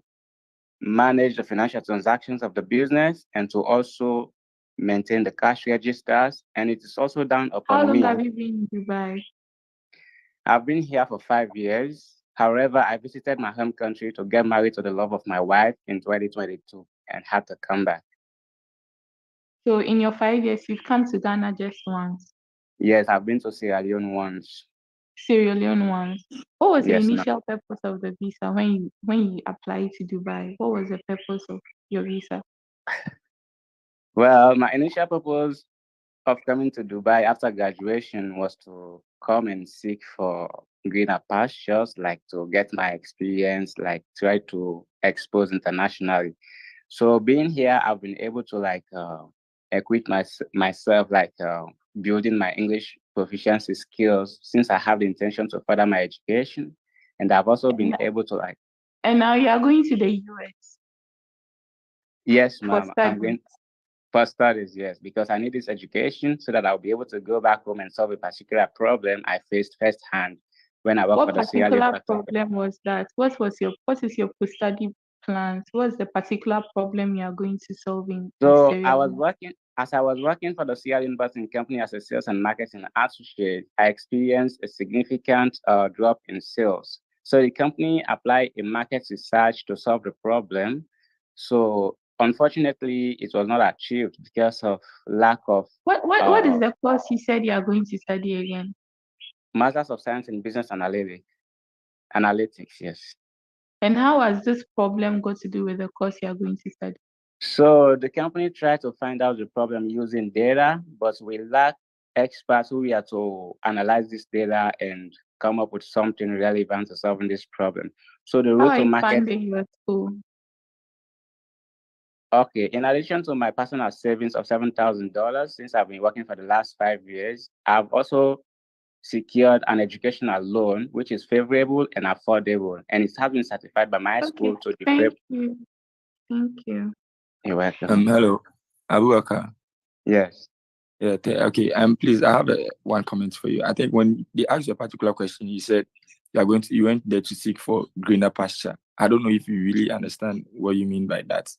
manage the financial transactions of the business and to also maintain the cash registers. And it is also down How upon long me. have you been in Dubai? I've been here for 5 years. However, I visited my home country to get married to the love of my wife in 2022 and had to come back. So in your 5 years, you've come to Ghana just once, Yes, I've been to Sierra Leone once. Sierra Leone once. What was the Yes, ma'am. initial purpose of the visa when you applied to Dubai? What was the purpose of your visa? Well, my initial purpose of coming to Dubai after graduation was to come and seek for greener pastures, like to get my experience, like try to expose internationally. So being here, I've been able to equip myself, building my English proficiency skills since I have the intention to further my education. And I've also been able to And now you are going to the US yes, for ma'am, I'm studies. going for studies, yes, because I need this education so that I'll be able to go back home and solve a particular problem I faced firsthand when I worked for What the Sierra Leone particular factory. problem was that? What is your post-study plans? What's the particular problem you are going to solve in So Sierra Leone? I was working for the Sierra Leone Investment Company as a sales and marketing associate, I experienced a significant drop in sales. So the company applied a market research to solve the problem. So unfortunately, it was not achieved because of lack of What is the course you said you are going to study again? Masters of Science in Business Analytics, yes. And how has this problem got to do with the course you are going to study? So the company tried to find out the problem using data, but we lack experts who are to analyze this data and come up with something relevant to solving this problem. So the How route are to you market. funding your school? Okay, in addition to my personal savings of $7,000, since I've been working for the last 5 years, I've also secured an educational loan, which is favorable and affordable, and it has been certified by my school to Thank you. Thank you. You're welcome. Hello, Abubak. Yes. Yeah. Okay. Please, I have one comment for you. I think when they asked you a particular question, you said you went there to seek for greener pasture. I don't know if you really understand what you mean by that.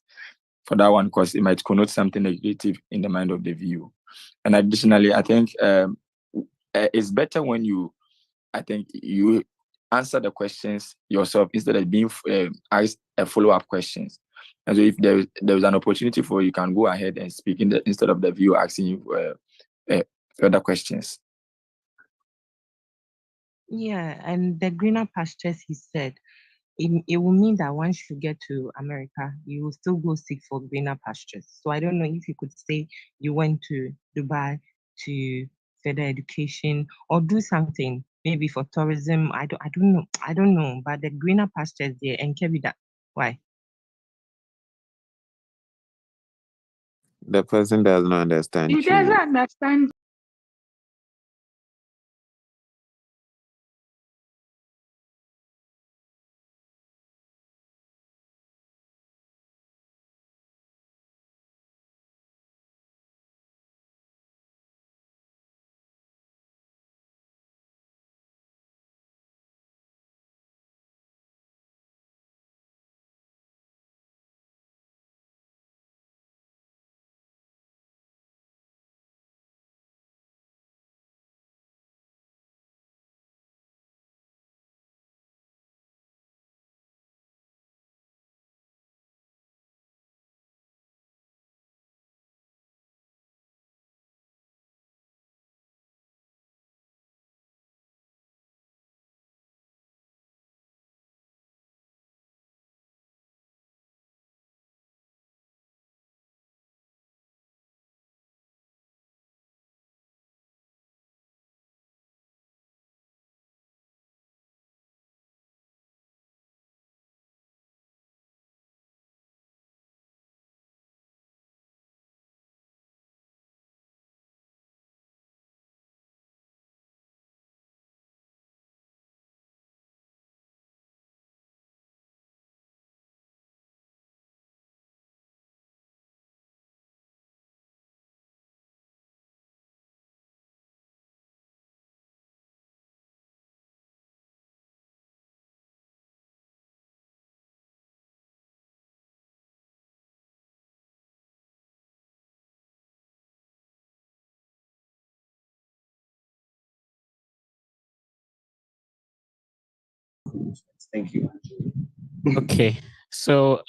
For that one, because it might connote something negative in the mind of the viewer. And additionally, I think it's better when you answer the questions yourself instead of being asked a follow-up questions. And so if there is an opportunity for you can go ahead and speak instead of the viewer asking you further questions. Yeah, and the greener pastures, he said, it will mean that once you get to America, you will still go seek for greener pastures. So I don't know if you could say you went to Dubai to further education or do something, maybe for tourism. I don't know. But the greener pastures there and Kebida. Why? The person does not understand He doesn't you. understand management. Thank you. Okay, so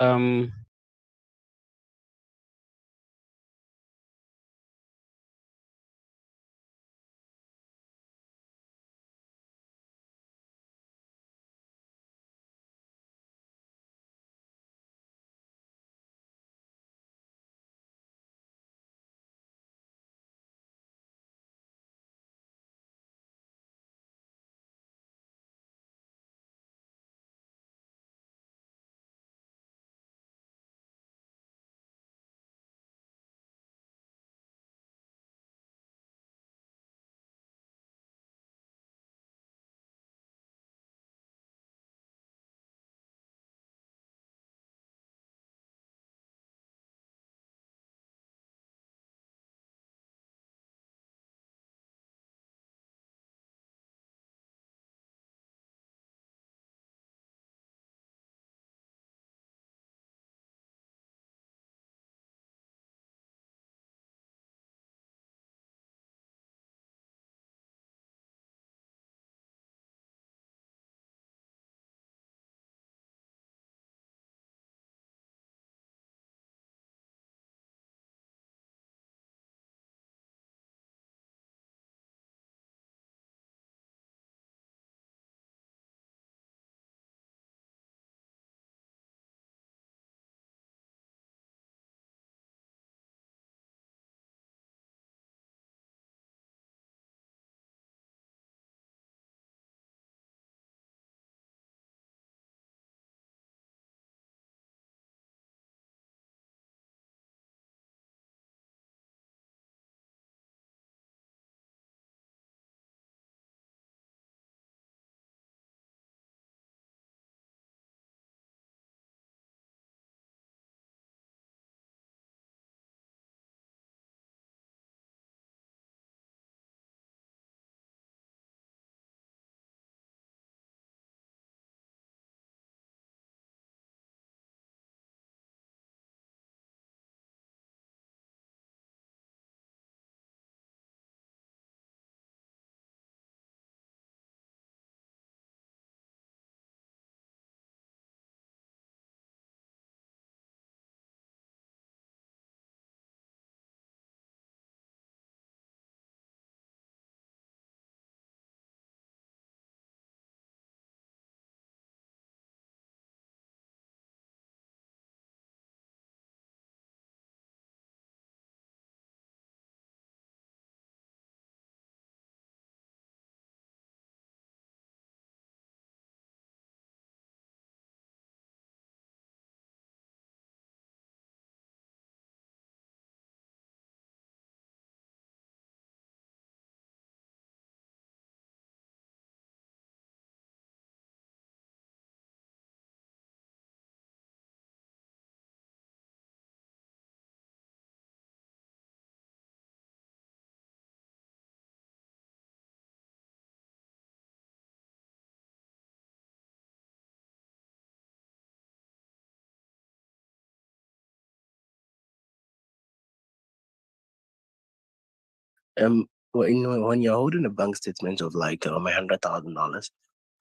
When you're holding a bank statement of like $100,000,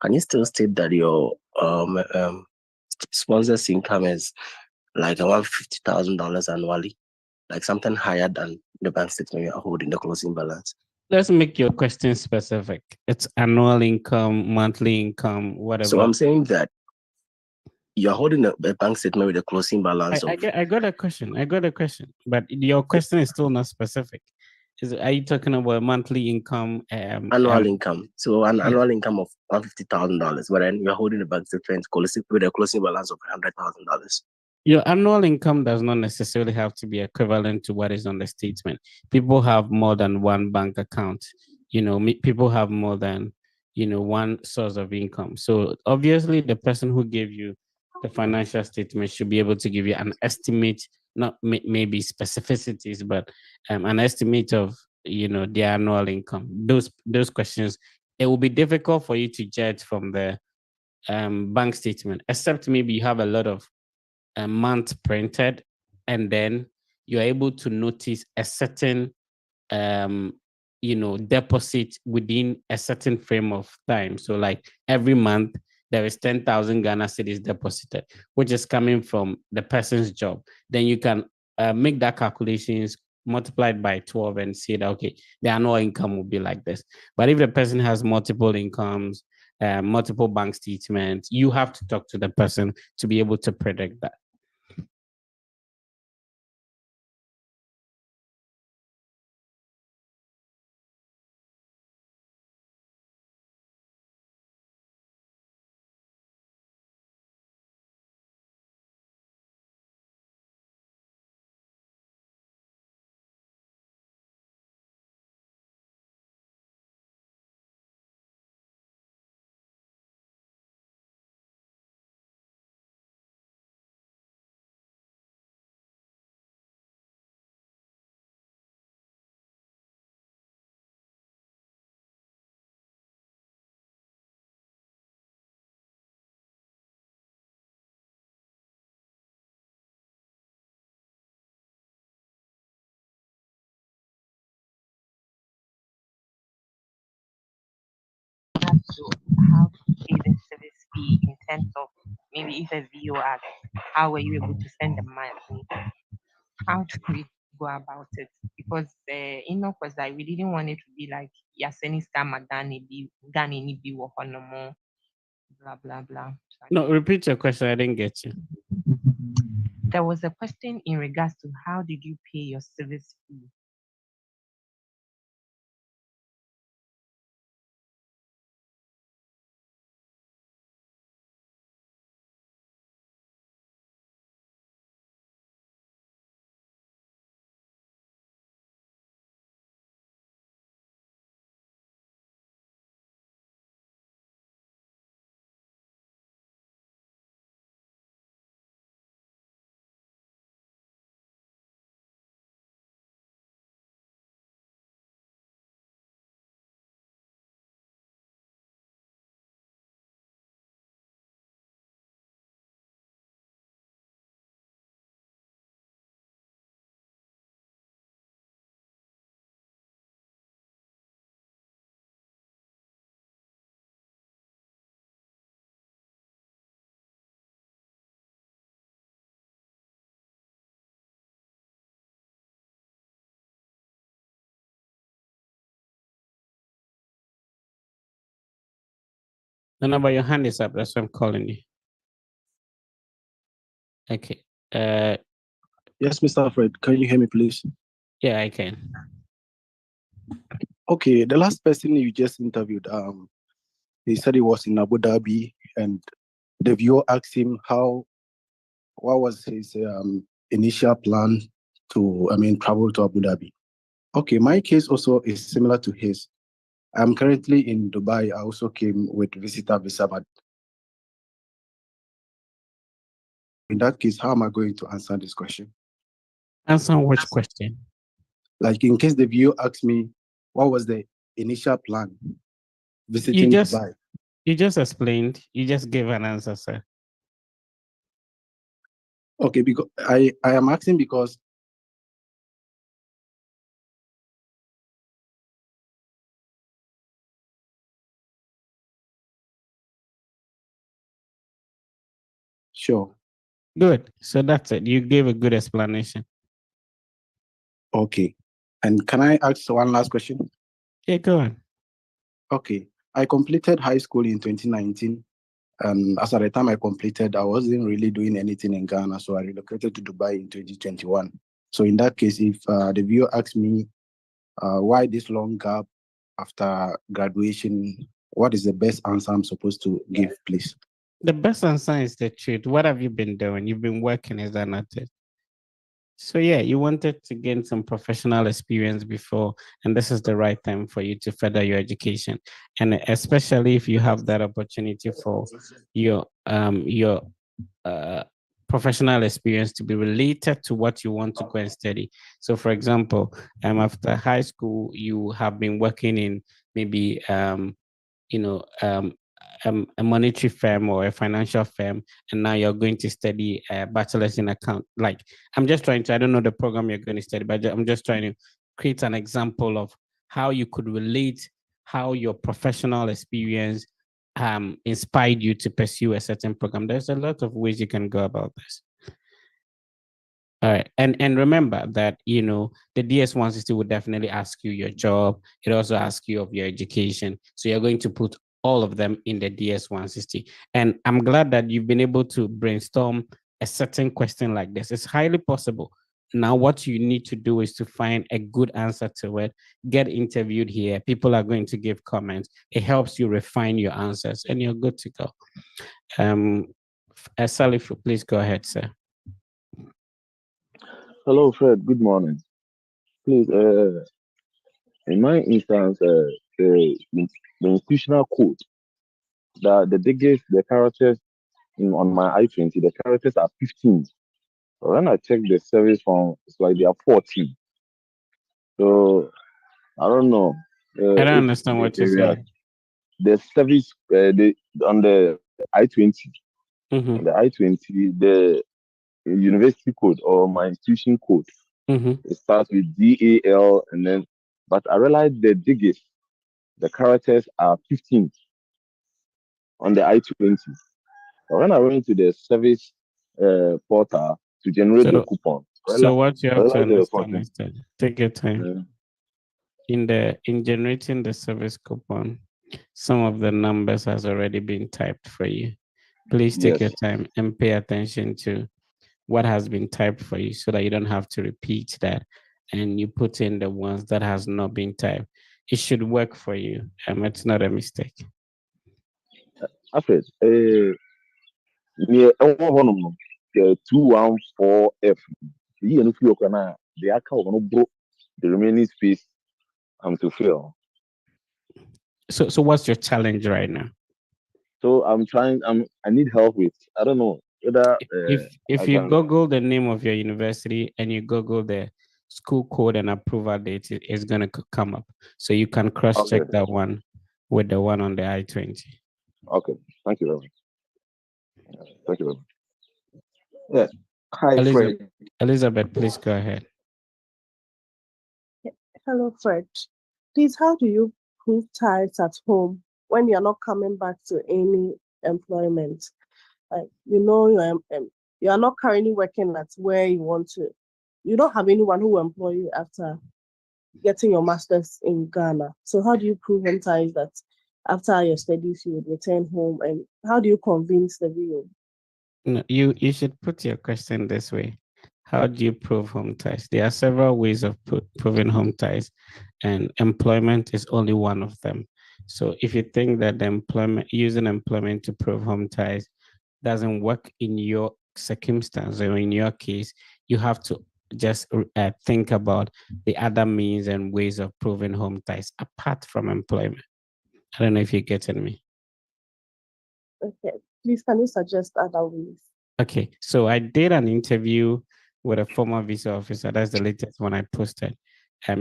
can you still state that your sponsor's income is like $150,000 annually, like something higher than the bank statement you're holding, the closing balance? let's make your question specific. It's annual income, monthly income, whatever. So I'm saying that you're holding a bank statement with a closing balance of. I got a question. I got a question, but your question is still not specific. Are you talking about monthly income? Annual income. So an annual income of $150,000, but then you're holding a bank statement with a closing balance of $100,000. Your annual income does not necessarily have to be equivalent to what is on the statement. People have more than one bank account. People have more than, one source of income. So obviously the person who gave you the financial statement should be able to give you an estimate, not maybe specificities, but an estimate of, the annual income. Those questions, it will be difficult for you to judge from the bank statement, except maybe you have a lot of a month printed, and then you're able to notice a certain deposit within a certain frame of time. So like every month there is 10,000 Ghana cedis deposited, which is coming from the person's job. Then you can make that calculations, multiplied by 12 and see that, okay, the annual income will be like this. But if the person has multiple incomes, multiple bank statements, you have to talk to the person to be able to predict that. Have to have pay the service fee in terms of maybe if a VO asks, how were you able to send the money? How do we go about it? Because Enoch was like, we didn't want it to be like Yaseni scam Gani be more, blah blah blah. No, repeat your question. I didn't get you. There was a question in regards to how did you pay your service fee? No, but your hand is up. That's why I'm calling you. Okay. Yes, Mr. Alfred, can you hear me, please? Yeah, I can. Okay, the last person you just interviewed, he said he was in Abu Dhabi, and the viewer asked him what was his initial plan to, travel to Abu Dhabi. Okay, my case also is similar to his. I'm currently in Dubai. I also came with visitor visa, but in that case, how am I going to answer this question? Answer which question? Like in case the viewer asks me, what was the initial plan visiting Dubai? You just explained. You just gave an answer, sir. Okay, because I am asking because sure. Good. So that's it. You gave a good explanation. Okay. And can I ask one last question? Yeah, go on. Okay. I completed high school in 2019. And as at the time I completed, I wasn't really doing anything in Ghana. So I relocated to Dubai in 2021. So in that case, if the viewer asks me why this long gap after graduation, what is the best answer I'm supposed to give, please? The best answer is the truth. What have you been doing? You've been working, is that not it? So yeah, you wanted to gain some professional experience before, and this is the right time for you to further your education. And especially if you have that opportunity for your professional experience to be related to what you want to go and study. So for example, after high school, you have been working in maybe a monetary firm or a financial firm, and now you're going to study a bachelor's in account. Like, I don't know the program you're going to study, but I'm just trying to create an example of how you could relate how your professional experience inspired you to pursue a certain program. There's a lot of ways you can go about this. All right. And remember that, the DS-160 would definitely ask you your job. It also asks you of your education. So you're going to put all of them in the DS-160. And I'm glad that you've been able to brainstorm a certain question like this. It's highly possible. Now, what you need to do is to find a good answer to it, get interviewed here. People are going to give comments. It helps you refine your answers and you're good to go. Salif, please go ahead, sir. Hello, Fred. Good morning. Please, in my instance, the institutional code, the characters on my I-20, the characters are 15. But when I check the service form, it's like they are 14. So I don't know. I don't understand what you're saying. The service, on the I-20, Mm-hmm. the I-20, the university code or my institution code, it starts with DAL, and then, but I realized the digits, the characters are 15 on the I-20. But when I went to the service portal to generate the coupon, So what you have to understand is that, take your time. In generating the service coupon, some of the numbers has already been typed for you. Please take your time and pay attention to what has been typed for you so that you don't have to repeat that and you put in the ones that has not been typed. It should work for you. It's not a mistake. Alfred, near 214F, the account the remaining space to fill. So what's your challenge right now? So I'm trying. I need help with. I don't know whether if you Google the name of your university and you Google the school code and approval date, it's gonna come up. So you can cross-check that one with the one on the I-20. Okay. Thank you very much. Thank you very much. Yeah. Hi, Fred. Elizabeth, please go ahead. Hello, Fred. Please, how do you prove ties at home when you're not coming back to any employment? Like, you are not currently working at where you want to. You don't have anyone who will employ you after getting your master's in Ghana. So how do you prove home ties that after your studies you would return home, and how do you convince the VO? No, you should put your question this way. How do you prove home ties? There are several ways of proving home ties, and employment is only one of them. So if you think that using employment to prove home ties doesn't work in your circumstance or in your case, you have to just think about the other means and ways of proving home ties apart from employment. I don't know if you're getting me. Okay, please, can you suggest other ways? Okay, so I did an interview with a former visa officer. That's the latest one I posted.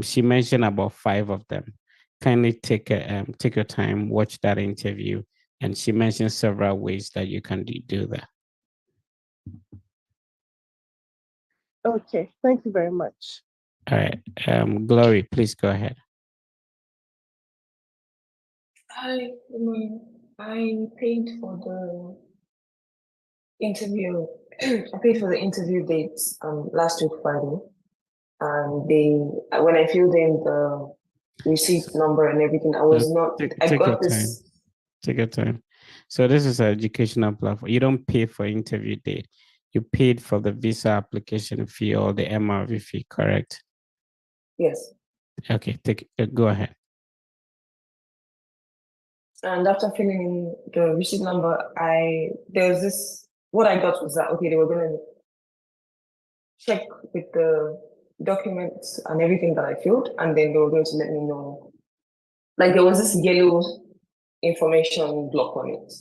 She mentioned about 5 of them. Kindly take your time, watch that interview, and she mentioned several ways that you can do that. Okay, thank you very much. All right, Glory, please go ahead. Hi, I paid for the interview. I paid for the interview dates last week Friday, and when I filled in the receipt number and everything, I was not. I got this. Take your time. So this is an educational platform. You don't pay for interview date. You paid for the visa application fee or the MRV fee, correct? Yes. Okay, go ahead. And after filling in the receipt number, what I got was that, okay, they were going to check with the documents and everything that I filled, and then they were going to let me know. Like, there was this yellow information block on it.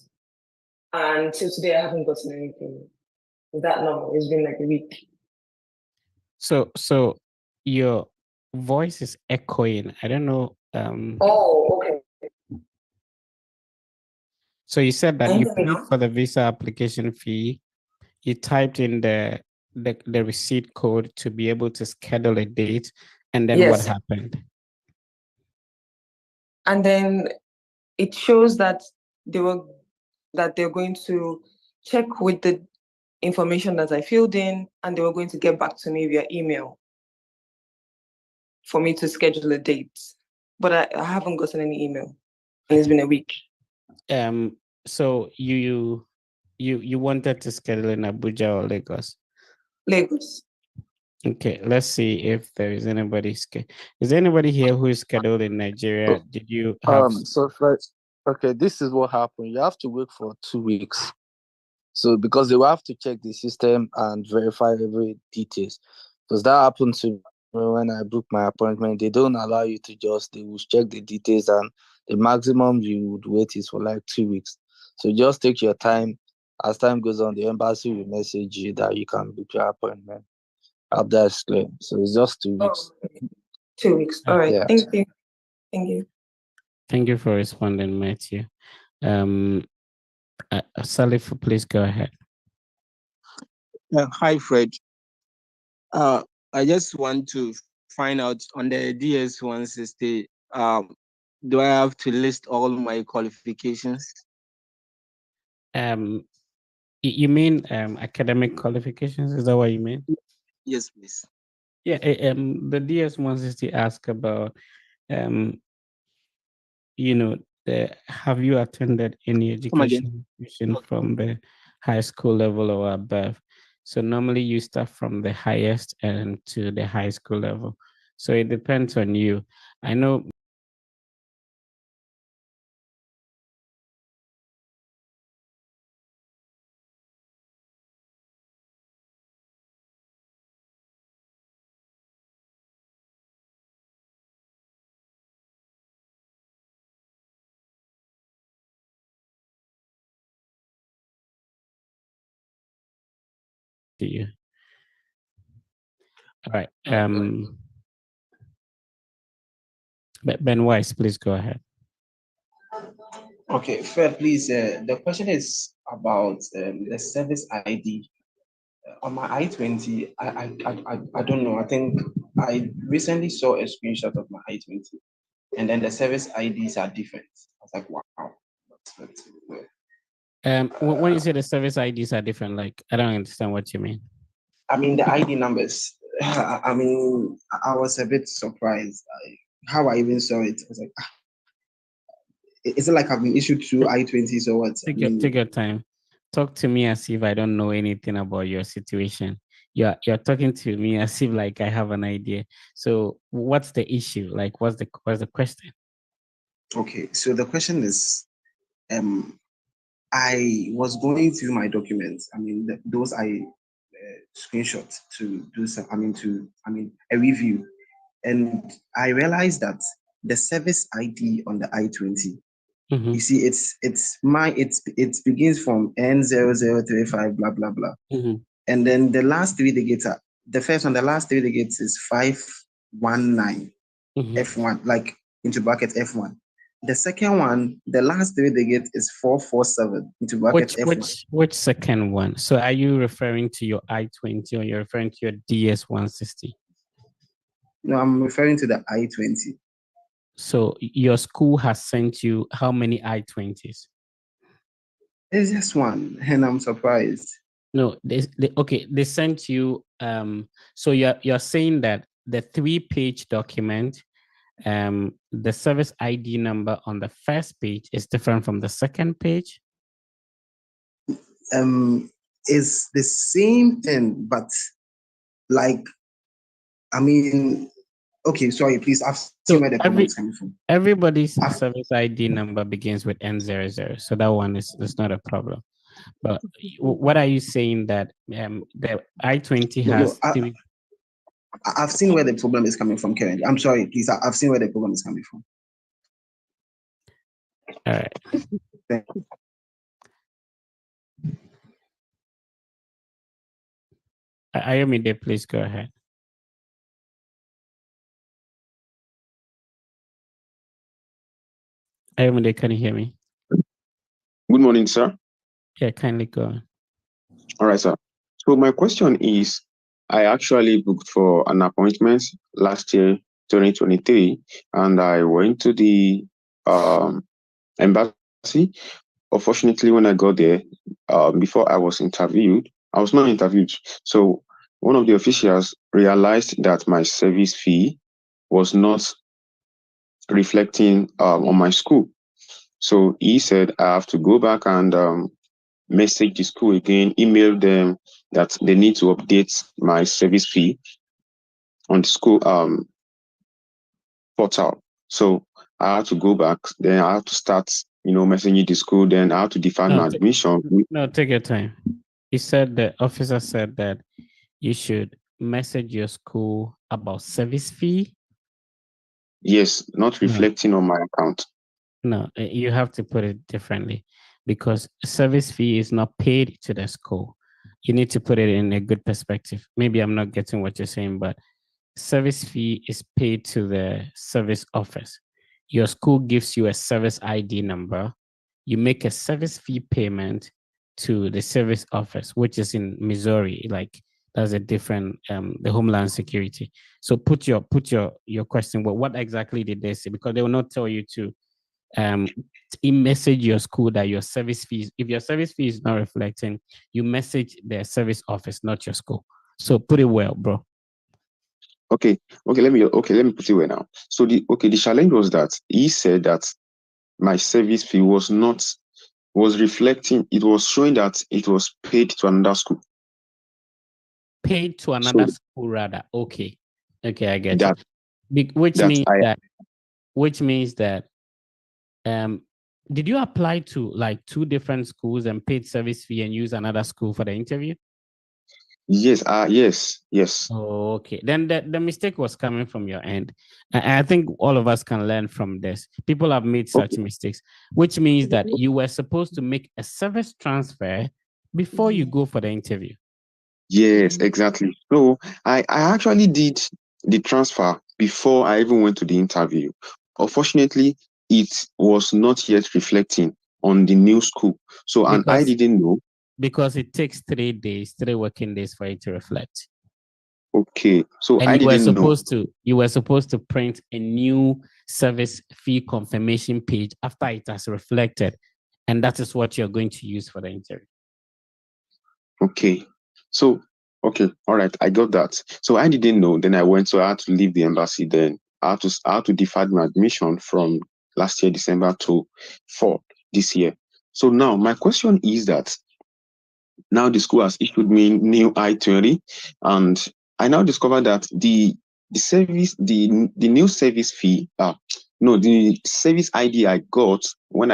And till today, I haven't gotten anything with that number. It's been like a week. So your voice is echoing. I don't know. Oh, okay. So you said that you paid for the visa application fee. You typed in the receipt code to be able to schedule a date, and then what happened? And then it shows that they're going to check with the information that I filled in, and they were going to get back to me via email for me to schedule a date. But I haven't gotten any email, and it's been a week. So you wanted to schedule in Abuja or Lagos? Lagos. Okay, let's see if there is anybody. Is there anybody here who is scheduled in Nigeria? Did you have? So first, okay, this is what happened. You have to wait for 2 weeks. So because they will have to check the system and verify every details. Because that happened to me when I booked my appointment. They don't allow you to they will check the details, and the maximum you would wait is for like 2 weeks. So just take your time. As time goes on, the embassy will message you that you can book your appointment. After it's clear. So it's just 2 weeks. 2 weeks. All right. Yeah. Thank you. Thank you. Thank you for responding, Matthew. Salif, please go ahead. Hi, Fred. I just want to find out on the DS-160, do I have to list all my qualifications? You mean academic qualifications? Is that what you mean? Yes, please. Yeah. The DS-160 ask about, have you attended any education institution from the high school level or above? So normally you start from the highest and to the high school level. So it depends on you. I know to you. All right. Ben Weiss, please go ahead. Okay, Fred, please. The question is about the service ID. On my I-20, I don't know. I think I recently saw a screenshot of my I-20, and then the service IDs are different. I was like, wow. When you say the service IDs are different, like, I don't understand what you mean. I mean, the ID numbers. I mean, I was a bit surprised how I even saw it. I was like, is it like I've been issued 2 I-20s or what? Take your time. Talk to me as if I don't know anything about your situation. You're talking to me as if like I have an idea. So what's the issue? Like, what's the question? Okay, so the question is, I was going through my documents. I mean, those I screenshot to do some. A review, and I realized that the service ID on the I-20. Mm-hmm. You see, it begins from N0035 blah blah blah, and then the last 3 digits are the first one. The last 3 digits is 519 F1, like into bracket F1. The second one, the last 3 digits is 447 into bracket F1. Which second one? So are you referring to your I-20 or you're referring to your DS-160? No, I'm referring to the I-20. So your school has sent you how many I-20s? It's just one, and I'm surprised. No, they sent you. So you're saying that the 3-page document, the service ID number on the first page is different from the second page? It's the same thing, but like, I mean, okay, sorry, please. I've seen where the problem is coming from. Everybody's service ID number begins with N00, so that one is not a problem. But what are you saying that the I-20 has? I've seen where the problem is coming from, Karen. I'm sorry, please. I've seen where the problem is coming from. All right. Ayomide, please go ahead. Ayomide, can you hear me? Good morning, sir. Yeah, kindly go on. All right, sir. So my question is, I actually booked for an appointment last year, 2023, and I went to the embassy, unfortunately, when I got there, before I was interviewed, I was not interviewed. So one of the officials realized that my service fee was not reflecting on my school. So he said I have to go back and message the school again, email them that they need to update my service fee on the school portal. So I had to go back. Then I had to start, messaging the school. Then I had to define No, my admission. no, take your time. He said the officer said that you should message your school about service fee. Yes, not reflecting on my account. No, you have to put it differently because service fee is not paid to the school. You need to put it in a good perspective. Maybe I'm not getting what you're saying, but service fee is paid to the service office. Your school gives you a service ID number. You make a service fee payment to the service office, which is in Missouri. Like that's a different the Homeland Security. So put your question. Well, what exactly did they say? Because they will not tell you to message your school that your service fees. If your service fee is not reflecting, you message the service office, not your school. So put it well, bro. Okay, let me put it well now. So the challenge was that he said that my service fee was reflecting, it was showing that it was paid to another school. Paid to another school rather. Okay, I get it. Which means that did you apply to like 2 different schools and paid service fee and use another school for the interview? Yes, yes. Oh, okay. Then the mistake was coming from your end. I think all of us can learn from this. People have made such mistakes, which means that you were supposed to make a service transfer before you go for the interview. Yes, exactly. So I actually did the transfer before I even went to the interview. Unfortunately, it was not yet reflecting on the new school. So, and I didn't know. Because it takes 3 working days for it to reflect. Okay. So and I you were didn't know. You were supposed to print a new service fee confirmation page after it has reflected. And that is what you're going to use for the interview. Okay. So, okay. All right. I got that. So I didn't know. Then I went, so I had to leave the embassy. Then I had to defer my admission from last year, December for this year. So now my question is that now the school has issued me new I-20, and I now discovered that the new service fee, the service ID I got when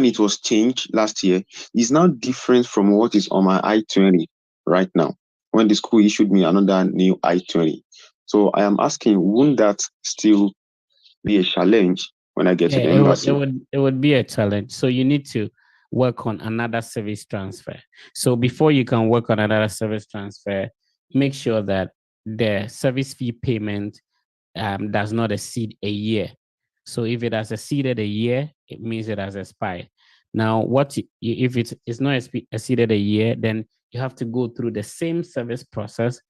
it was changed last year is now different from what is on my I-20 right now, when the school issued me another new I-20. So I am asking, wouldn't that still be a challenge when I get to the embassy? It would be a challenge. So you need to work on another service transfer. So before you can work on another service transfer, make sure that the service fee payment does not exceed a year. So if it has exceeded a year, it means it has expired. Now, if it's not exceeded a year, then you have to go through the same service process.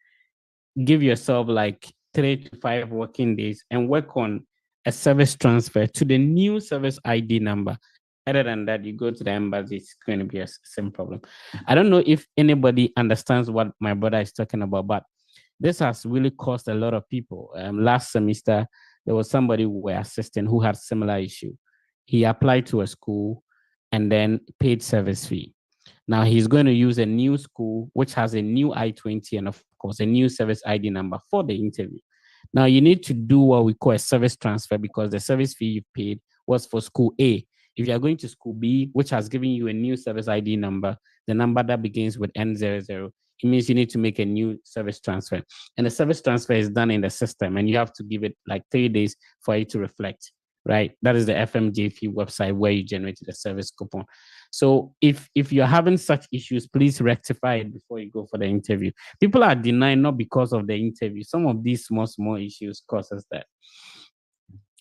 Give yourself like 3 to 5 working days and work on a service transfer to the new service ID number. Other than that, you go to the embassy, it's going to be a same problem. I don't know if anybody understands what my brother is talking about, but this has really caused a lot of people. Last semester, there was somebody who were assisting who had similar issue. He applied to a school and then paid service fee. Now he's going to use a new school, which has a new I-20 and of course a new service ID number for the interview. Now you need to do what we call a service transfer because the service fee you paid was for school A. If you are going to school B, which has given you a new service ID number, the number that begins with N00, it means you need to make a new service transfer. And the service transfer is done in the system and you have to give it like 3 days for it to reflect, right? That is the FMJP website where you generated a service coupon. So if you're having such issues, please rectify it before you go for the interview. People are denying not because of the interview. Some of these small issues causes that.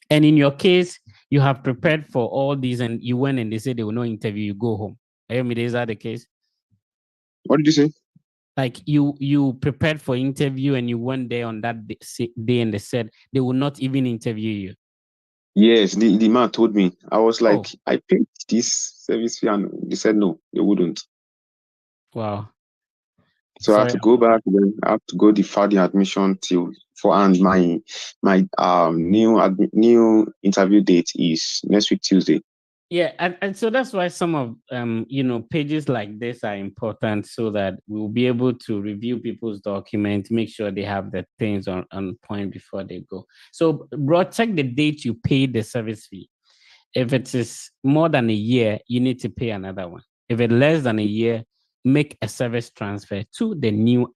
And in your case, you have prepared for all these and you went and they said they will not interview you, go home. Is that the case? What did you say? Like you prepared for interview and you went there on that day and they said they will not even interview you. Yes, the man told me. I was like, Oh. I paid this service fee, and they said no, they wouldn't. Wow. So I have to go back. Then I have to go defer the admission till and my new interview date is next week Tuesday. Yeah, and so that's why some of pages like this are important, so that we'll be able to review people's documents, make sure they have the things on point before they go. So, bro, check the date you paid the service fee. If it is more than a year, you need to pay another one. If it's less than a year, make a service transfer to the new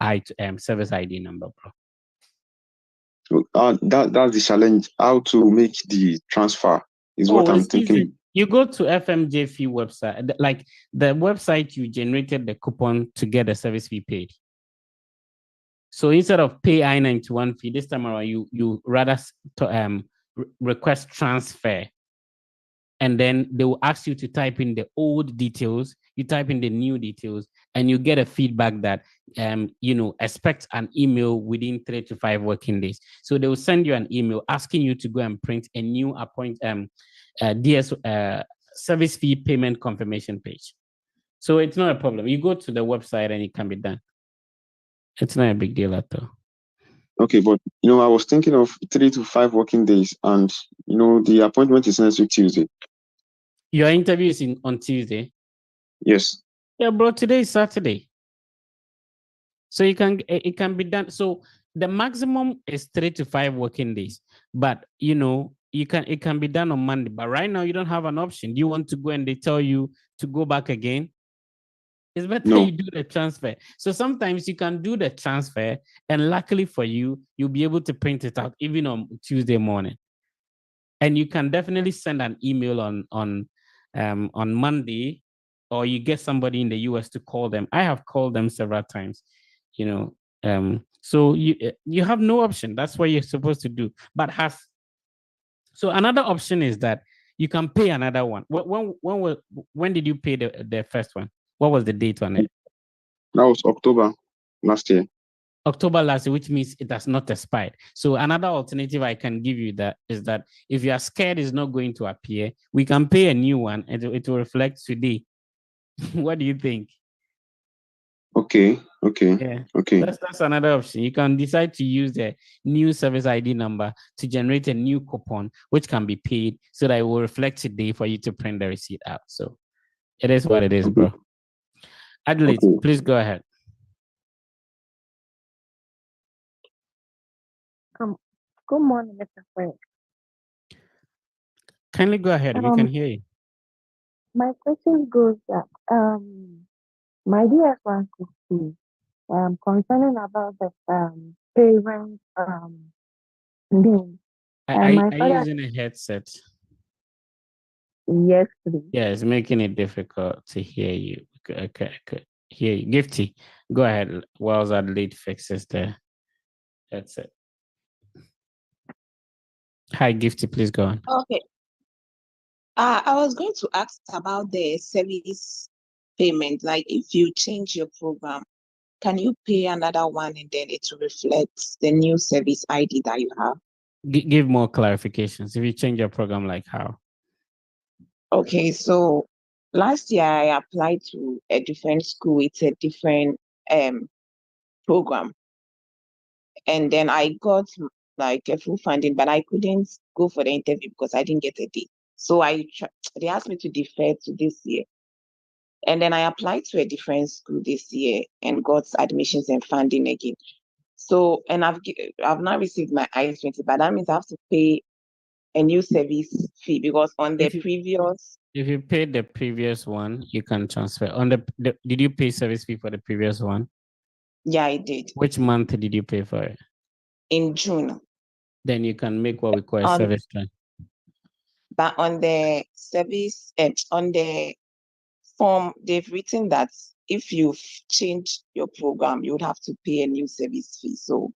service ID number, bro. That's the challenge. How to make the transfer is what I'm thinking. Easy. You go to FMJFee website, like the website you generated the coupon to get the service fee paid. So instead of pay I-91 fee, this time around, you rather request transfer. And then they will ask you to type in the old details, you type in the new details, and you get a feedback that, expect an email within 3 to 5 working days. So they will send you an email asking you to go and print a new service fee payment confirmation page. So it's not a problem. You go to the website and it can be done. It's not a big deal at all. Okay, but I was thinking of 3 to 5 working days, and the appointment is next week Tuesday. Your interview is on Tuesday? Yes. Yeah, bro, today is Saturday. So it can be done. So the maximum is 3 to 5 working days. But it can be done on Monday. But right now you don't have an option. Do you want to go and they tell you to go back again? It's better you do the transfer. So sometimes you can do the transfer, and luckily for you, you'll be able to print it out even on Tuesday morning. And you can definitely send an email on Monday, or you get somebody in the US to call them. I have called them several times, so you have no option. That's what you're supposed to do. But so another option is that you can pay another one. When did you pay the first one? What was the date on it? That was October last year. October last year, which means it has not expired. So another alternative I can give you is that if you are scared it's not going to appear, we can pay a new one and it will reflect today. What do you think? Okay. Yeah. Okay. That's another option. You can decide to use the new service ID number to generate a new coupon, which can be paid so that it will reflect today for you to print the receipt out. So it is what it is, bro. Adelaide, please go ahead. Good morning, Mr. Frank. Kindly go ahead. We can hear you. My question goes that my DS-160 concerning about the parent name. Are you using a headset? Yes, please. Yeah, it's making it difficult to hear you. Okay. Hear you. Gifty, go ahead while Adelaide fixes the headset. Hi, Gifty, please go on. Okay. I was going to ask about the service payment. Like, if you change your program, can you pay another one and then it will reflect the new service ID that you have? Give more clarifications. If you change your program, like how? Okay, so last year I applied to a different school with a different program. And then I got like a full funding, but I couldn't go for the interview because I didn't get a date. So they asked me to defer to this year. And then I applied to a different school this year and got admissions and funding again. So, and I've not received my I-20, but that means I have to pay a new service fee because on the previous. If you paid the previous one, you can transfer. Did you pay service fee for the previous one? Yeah, I did. Which month did you pay for it? In June. Then you can make what we call a service plan. But on the service, on the form, they've written that if you've changed your program, you would have to pay a new service fee. So,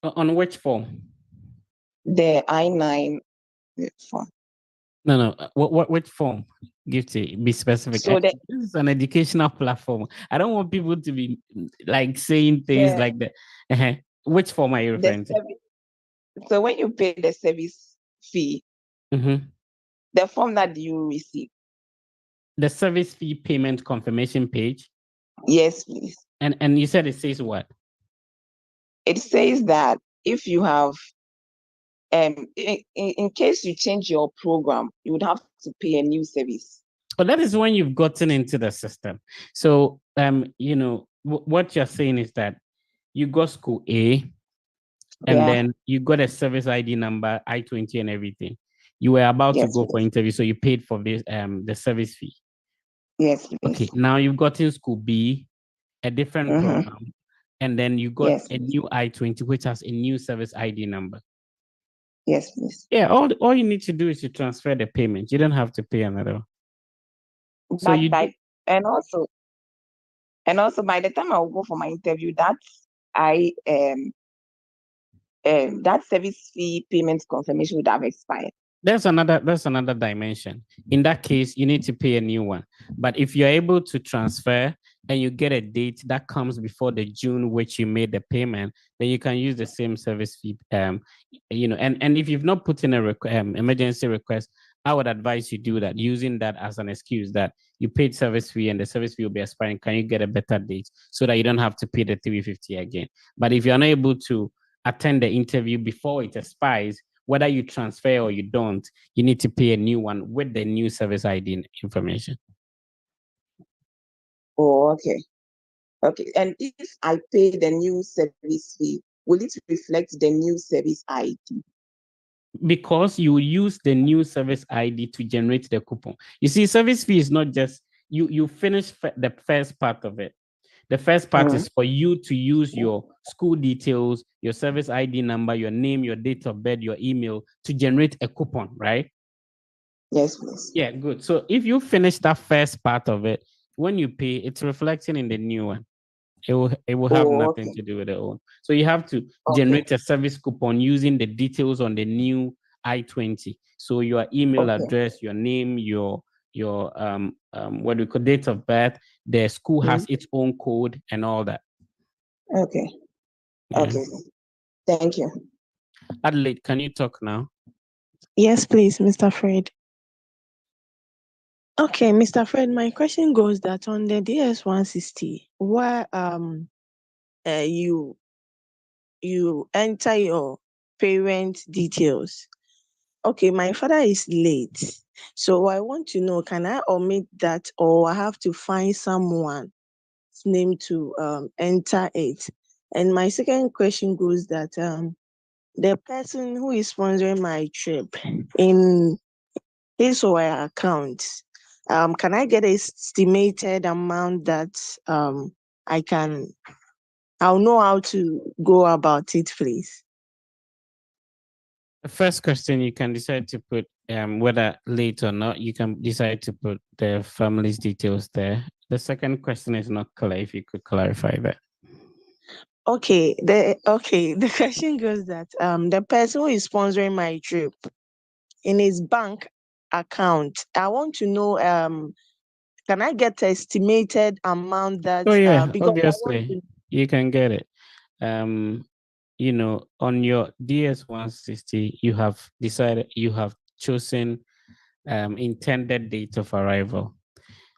on which form? The I-9 form. No. Which form? Gifty, be specific. So this is an educational platform. I don't want people to be like saying things like that. Which form are you referring to? So when you pay the service fee, The form that you receive. The service fee payment confirmation page? Yes, please. And you said it says what? It says that if you have, in case you change your program, you would have to pay a new service. But that is when you've gotten into the system. So, you know, what you're saying is that you got school A, and then you got a service ID number, I-20 and everything. You were about to go for interview, so you paid for this, the service fee. Yes, please. Okay, now you've gotten school B, a different program, and then you got a new I-20, which has a new service ID number. Yes, please. Yeah, all you need to do is to transfer the payment. You don't have to pay another. So and also by the time I will go for my interview, that service fee payment confirmation would have expired. That's another dimension. In that case, you need to pay a new one. But if you're able to transfer and you get a date that comes before the June which you made the payment, then you can use the same service fee. You know, and if you've not put in a emergency request, I would advise you do that, using that as an excuse that you paid service fee and the service fee will be expiring. Can you get a better date so that you don't have to pay the $350 again? But if you're unable to attend the interview before it expires, whether you transfer or you don't, you need to pay a new one with the new service ID information. Oh, okay. Okay. And if I pay the new service fee, will it reflect the new service ID? Because you use the new service ID to generate the coupon. You see, service fee is not just, you finish the first part of it. The first part is for you to use your school details, your service ID number, your name, your date of birth, your email to generate a coupon, right? Yes, please. Yeah, good. So if you finish that first part of it, when you pay, it's reflecting in the new one. It will have nothing to do with the old. So you have to generate a service coupon using the details on the new I-20. So your email address, your name, your what we call date of birth, the school has its own code and all that. Okay. Yeah. Okay. Thank you. Adelaide, can you talk now? Yes, please, Mr. Fred. Okay, Mr. Fred, my question goes that on the DS-160, where you enter your parent details. Okay, my father is late, so I want to know, can I omit that, or I have to find someone's name to enter it? And my second question goes that the person who is sponsoring my trip, in his or her account, can I get an estimated amount that I'll know how to go about it, please? The first question, you can decide to put whether late or not. You can decide to put the family's details there. The second question is not clear. If you could clarify that. Okay, the question goes that the person who is sponsoring my trip, in his bank account, I want to know, can I get an estimated amount that? Oh yeah, because obviously you can get it. You know, on your DS-160, you have chosen intended date of arrival.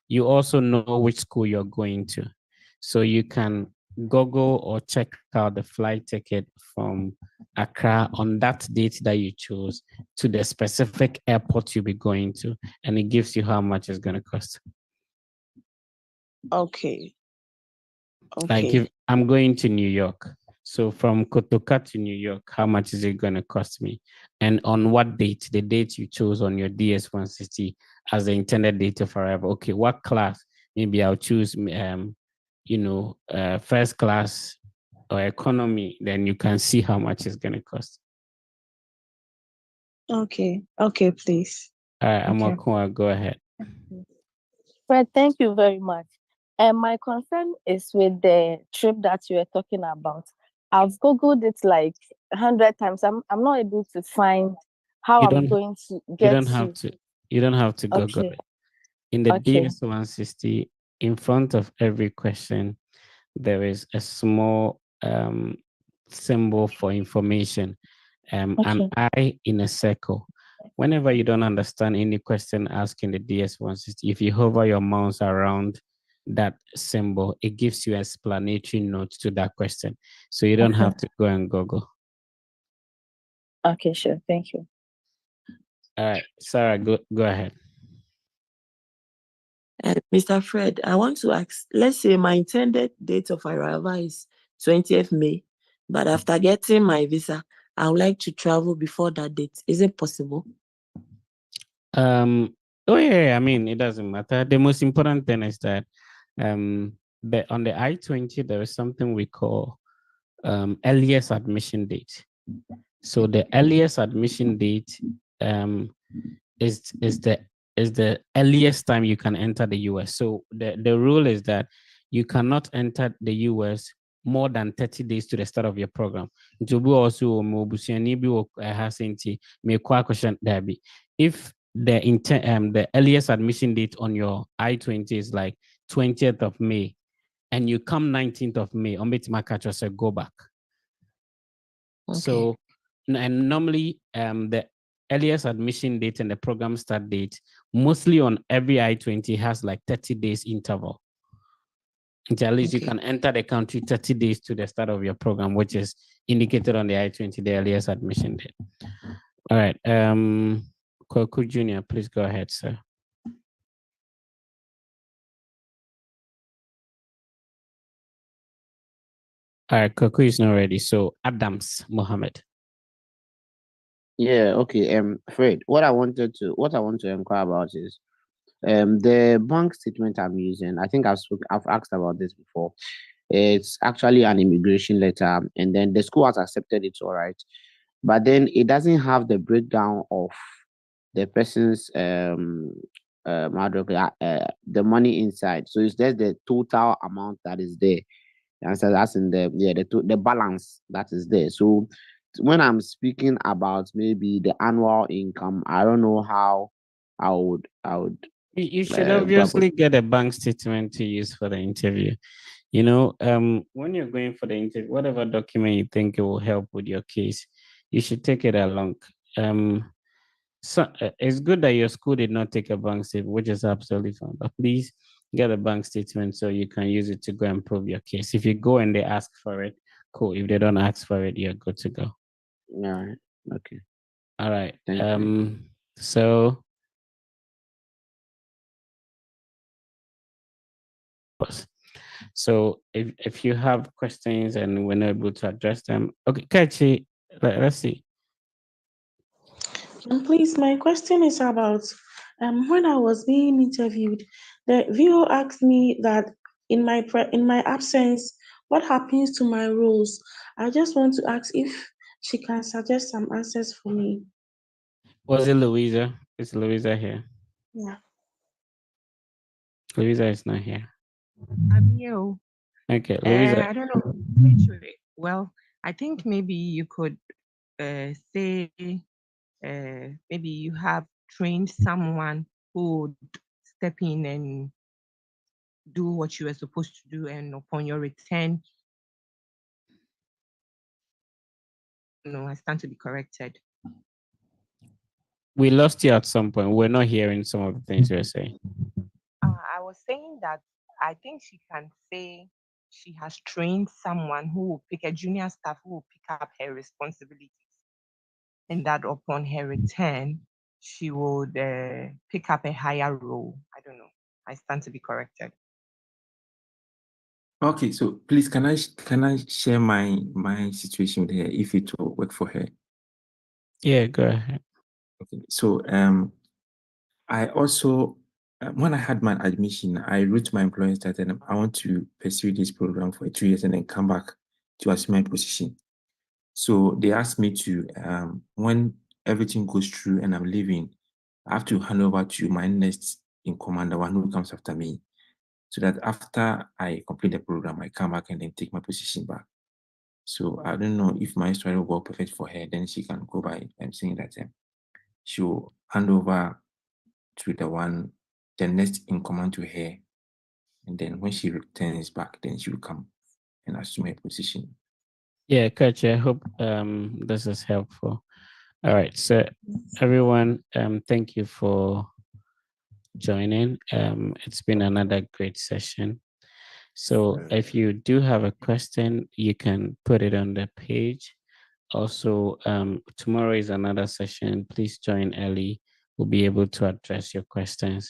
You also know which school you're going to, so you can Google or check out the flight ticket from Accra on that date that you chose to the specific airport you'll be going to, and it gives you how much it's going to cost. Okay. Like if I'm going to New York, so from Kotoka to New York, how much is it going to cost me? And on what date? The date you chose on your DS-160 as the intended date of arrival. Okay, what class? Maybe I'll choose, first class or economy. Then you can see how much it's going to cost. Okay, please. All right, Amakua, go ahead. Fred, thank you very much. And my concern is with the trip that you were talking about. I've Googled it like 100 times. I'm not able to find how I'm going to get You don't have to Google it. In the DS-160, in front of every question, there is a small symbol for information, an eye in a circle. whenever you don't understand any question asked in the DS1 system, if you hover your mouse around that symbol, it gives you explanatory notes to that question. So you don't have to go and Google. Okay, sure. Thank you. All right, Sarah, go ahead. Mr. Fred, I want to ask, let's say my intended date of arrival is 20th May, but after getting my visa, I would like to travel before that date. Is it possible? Oh yeah, I mean, it doesn't matter. The most important thing is that on the I-20, there is something we call earliest admission date. So the earliest admission date is the earliest time you can enter the US. So the rule is that you cannot enter the US more than 30 days to the start of your program. If the earliest admission date on your I-20 is like 20th of May, and you come 19th of May, go back. Okay. So, and normally the earliest admission date and the program start date, mostly on every I-20 has like 30 days interval. At least you can enter the country 30 days to the start of your program, which is indicated on the I-20, the earliest admission date. All right. Kwaku Jr., please go ahead, sir. All right, Kwaku is not ready. So Adams Mohammed. Yeah, okay. Fred, what I want to inquire about is the bank statement I'm using. I think I've asked about this before. It's actually an immigration letter, and then the school has accepted it, all right. But then it doesn't have the breakdown of the person's the money inside. So it's just the total amount that is there. And so that's in the balance that is there. So when I'm speaking about maybe the annual income, I don't know how I would. You should obviously get a bank statement to use for the interview. You know, when you're going for the interview, whatever document you think it will help with your case, you should take it along. So it's good that your school did not take a bank statement, which is absolutely fine. But please get a bank statement so you can use it to go and prove your case. If you go and they ask for it, cool. If they don't ask for it, you're good to go. All right. Okay. All right. Thank you. So if you have questions and we're not able to address them, okay, Kachi, let's see. Please, my question is about when I was being interviewed, the VO asked me that in my absence, what happens to my roles? I just want to ask if she can suggest some answers for me. Was it Louisa? Is Louisa here? Yeah. Louisa is not here. I'm here. Okay, Louisa. I don't know. Well, I think maybe you could say maybe you have trained someone who would step in and do what you were supposed to do, and upon your return, I stand to be corrected. We lost you at some point. We're not hearing some of the things you're saying. I was saying that I think she can say she has trained someone who will pick a junior staff who will pick up her responsibilities, and that upon her return, she would pick up a higher role. I don't know. I stand to be corrected. Okay, so please, can I share my situation with her if it will work for her? Yeah, go ahead. Okay, so I also when I had my admission, I wrote to my employers that I want to pursue this program for 2 years and then come back to assume my position. So they asked me to when everything goes through and I'm leaving, I have to hand over to my next in command, the one who comes after me, so that after I complete the program, I come back and then take my position back. So I don't know if my story will work perfect for her. Then she can go by saying that she'll hand over to the next in command to her, and then when she returns back, then she will come and assume her position. Yeah, Coach, I hope this is helpful. All right. So everyone, thank you for joining. It's been another great session. So if you do have a question, you can put it on the page. Also, tomorrow is another session. Please join early. We'll be able to address your questions.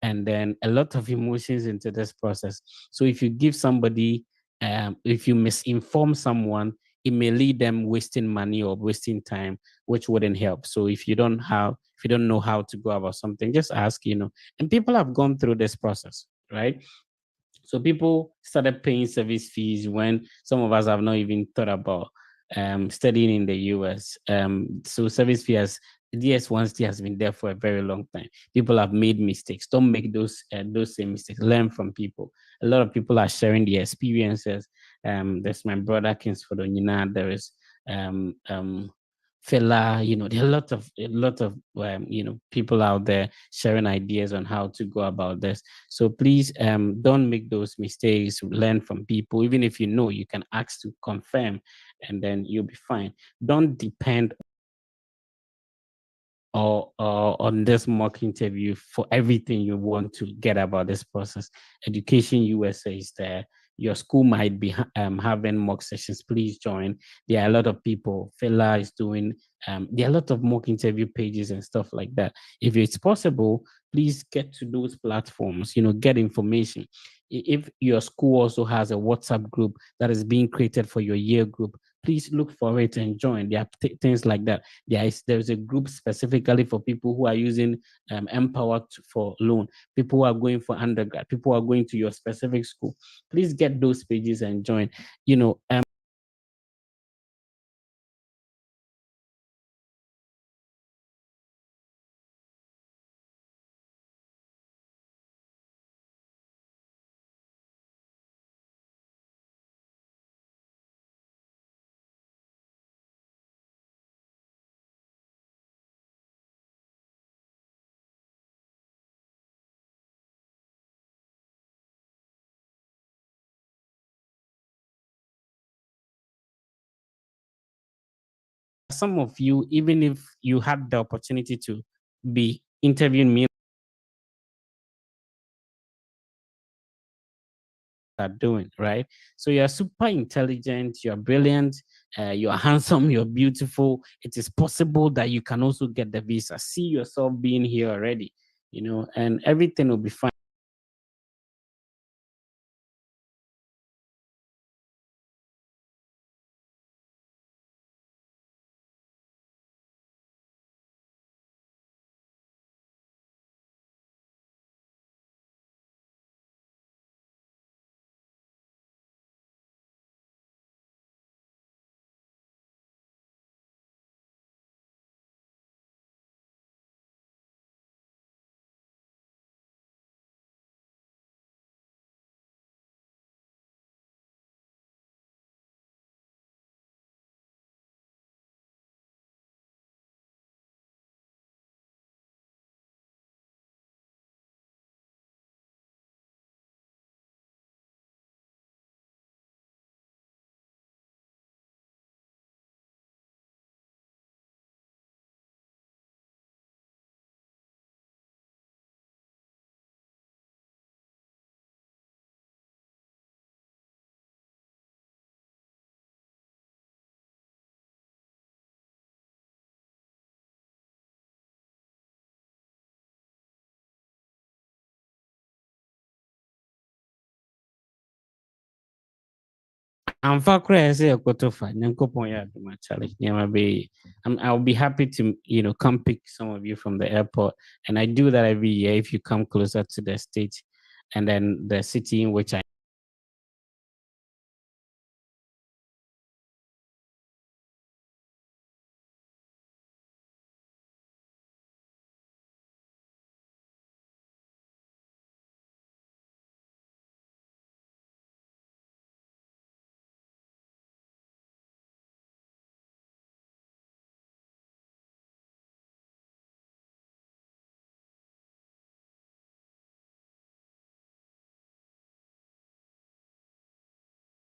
And then a lot of emotions into this process. So if you give somebody, if you misinform someone, it may lead them wasting money or wasting time, which wouldn't help. So if you don't know how to go about something, just ask, and people have gone through this process, right? So people started paying service fees when some of us have not even thought about studying in the US. So service fee has DS1C has been there for a very long time. People have made mistakes. Don't make those same mistakes. Learn from people. A lot of people are sharing their experiences. There's my brother Kingsford Onyina. There is Fela, there are a lot of people out there sharing ideas on how to go about this. So please don't make those mistakes. Learn from people. Even if you can ask to confirm, and then you'll be fine. Don't depend or on this mock interview for everything you want to get about this process. Education USA is there. Your school might be having mock sessions. Please join. There are a lot of people. Fela is doing. There are a lot of mock interview pages and stuff like that. If it's possible, please get to those platforms. Get information. If your school also has a WhatsApp group that is being created for your year group, please look for it and join. There are things like that. There's a group specifically for people who are using Empower for loan, people who are going for undergrad, people who are going to your specific school. Please get those pages and join. Some of you, even if you had the opportunity to be interviewing me, are doing, right? So you're super intelligent, you're brilliant, you're handsome, you're beautiful. It is possible that you can also get the visa. See yourself being here already, and everything will be fine. I'm far crazy. I'll be happy to, come pick some of you from the airport. And I do that every year if you come closer to the state and then the city in which I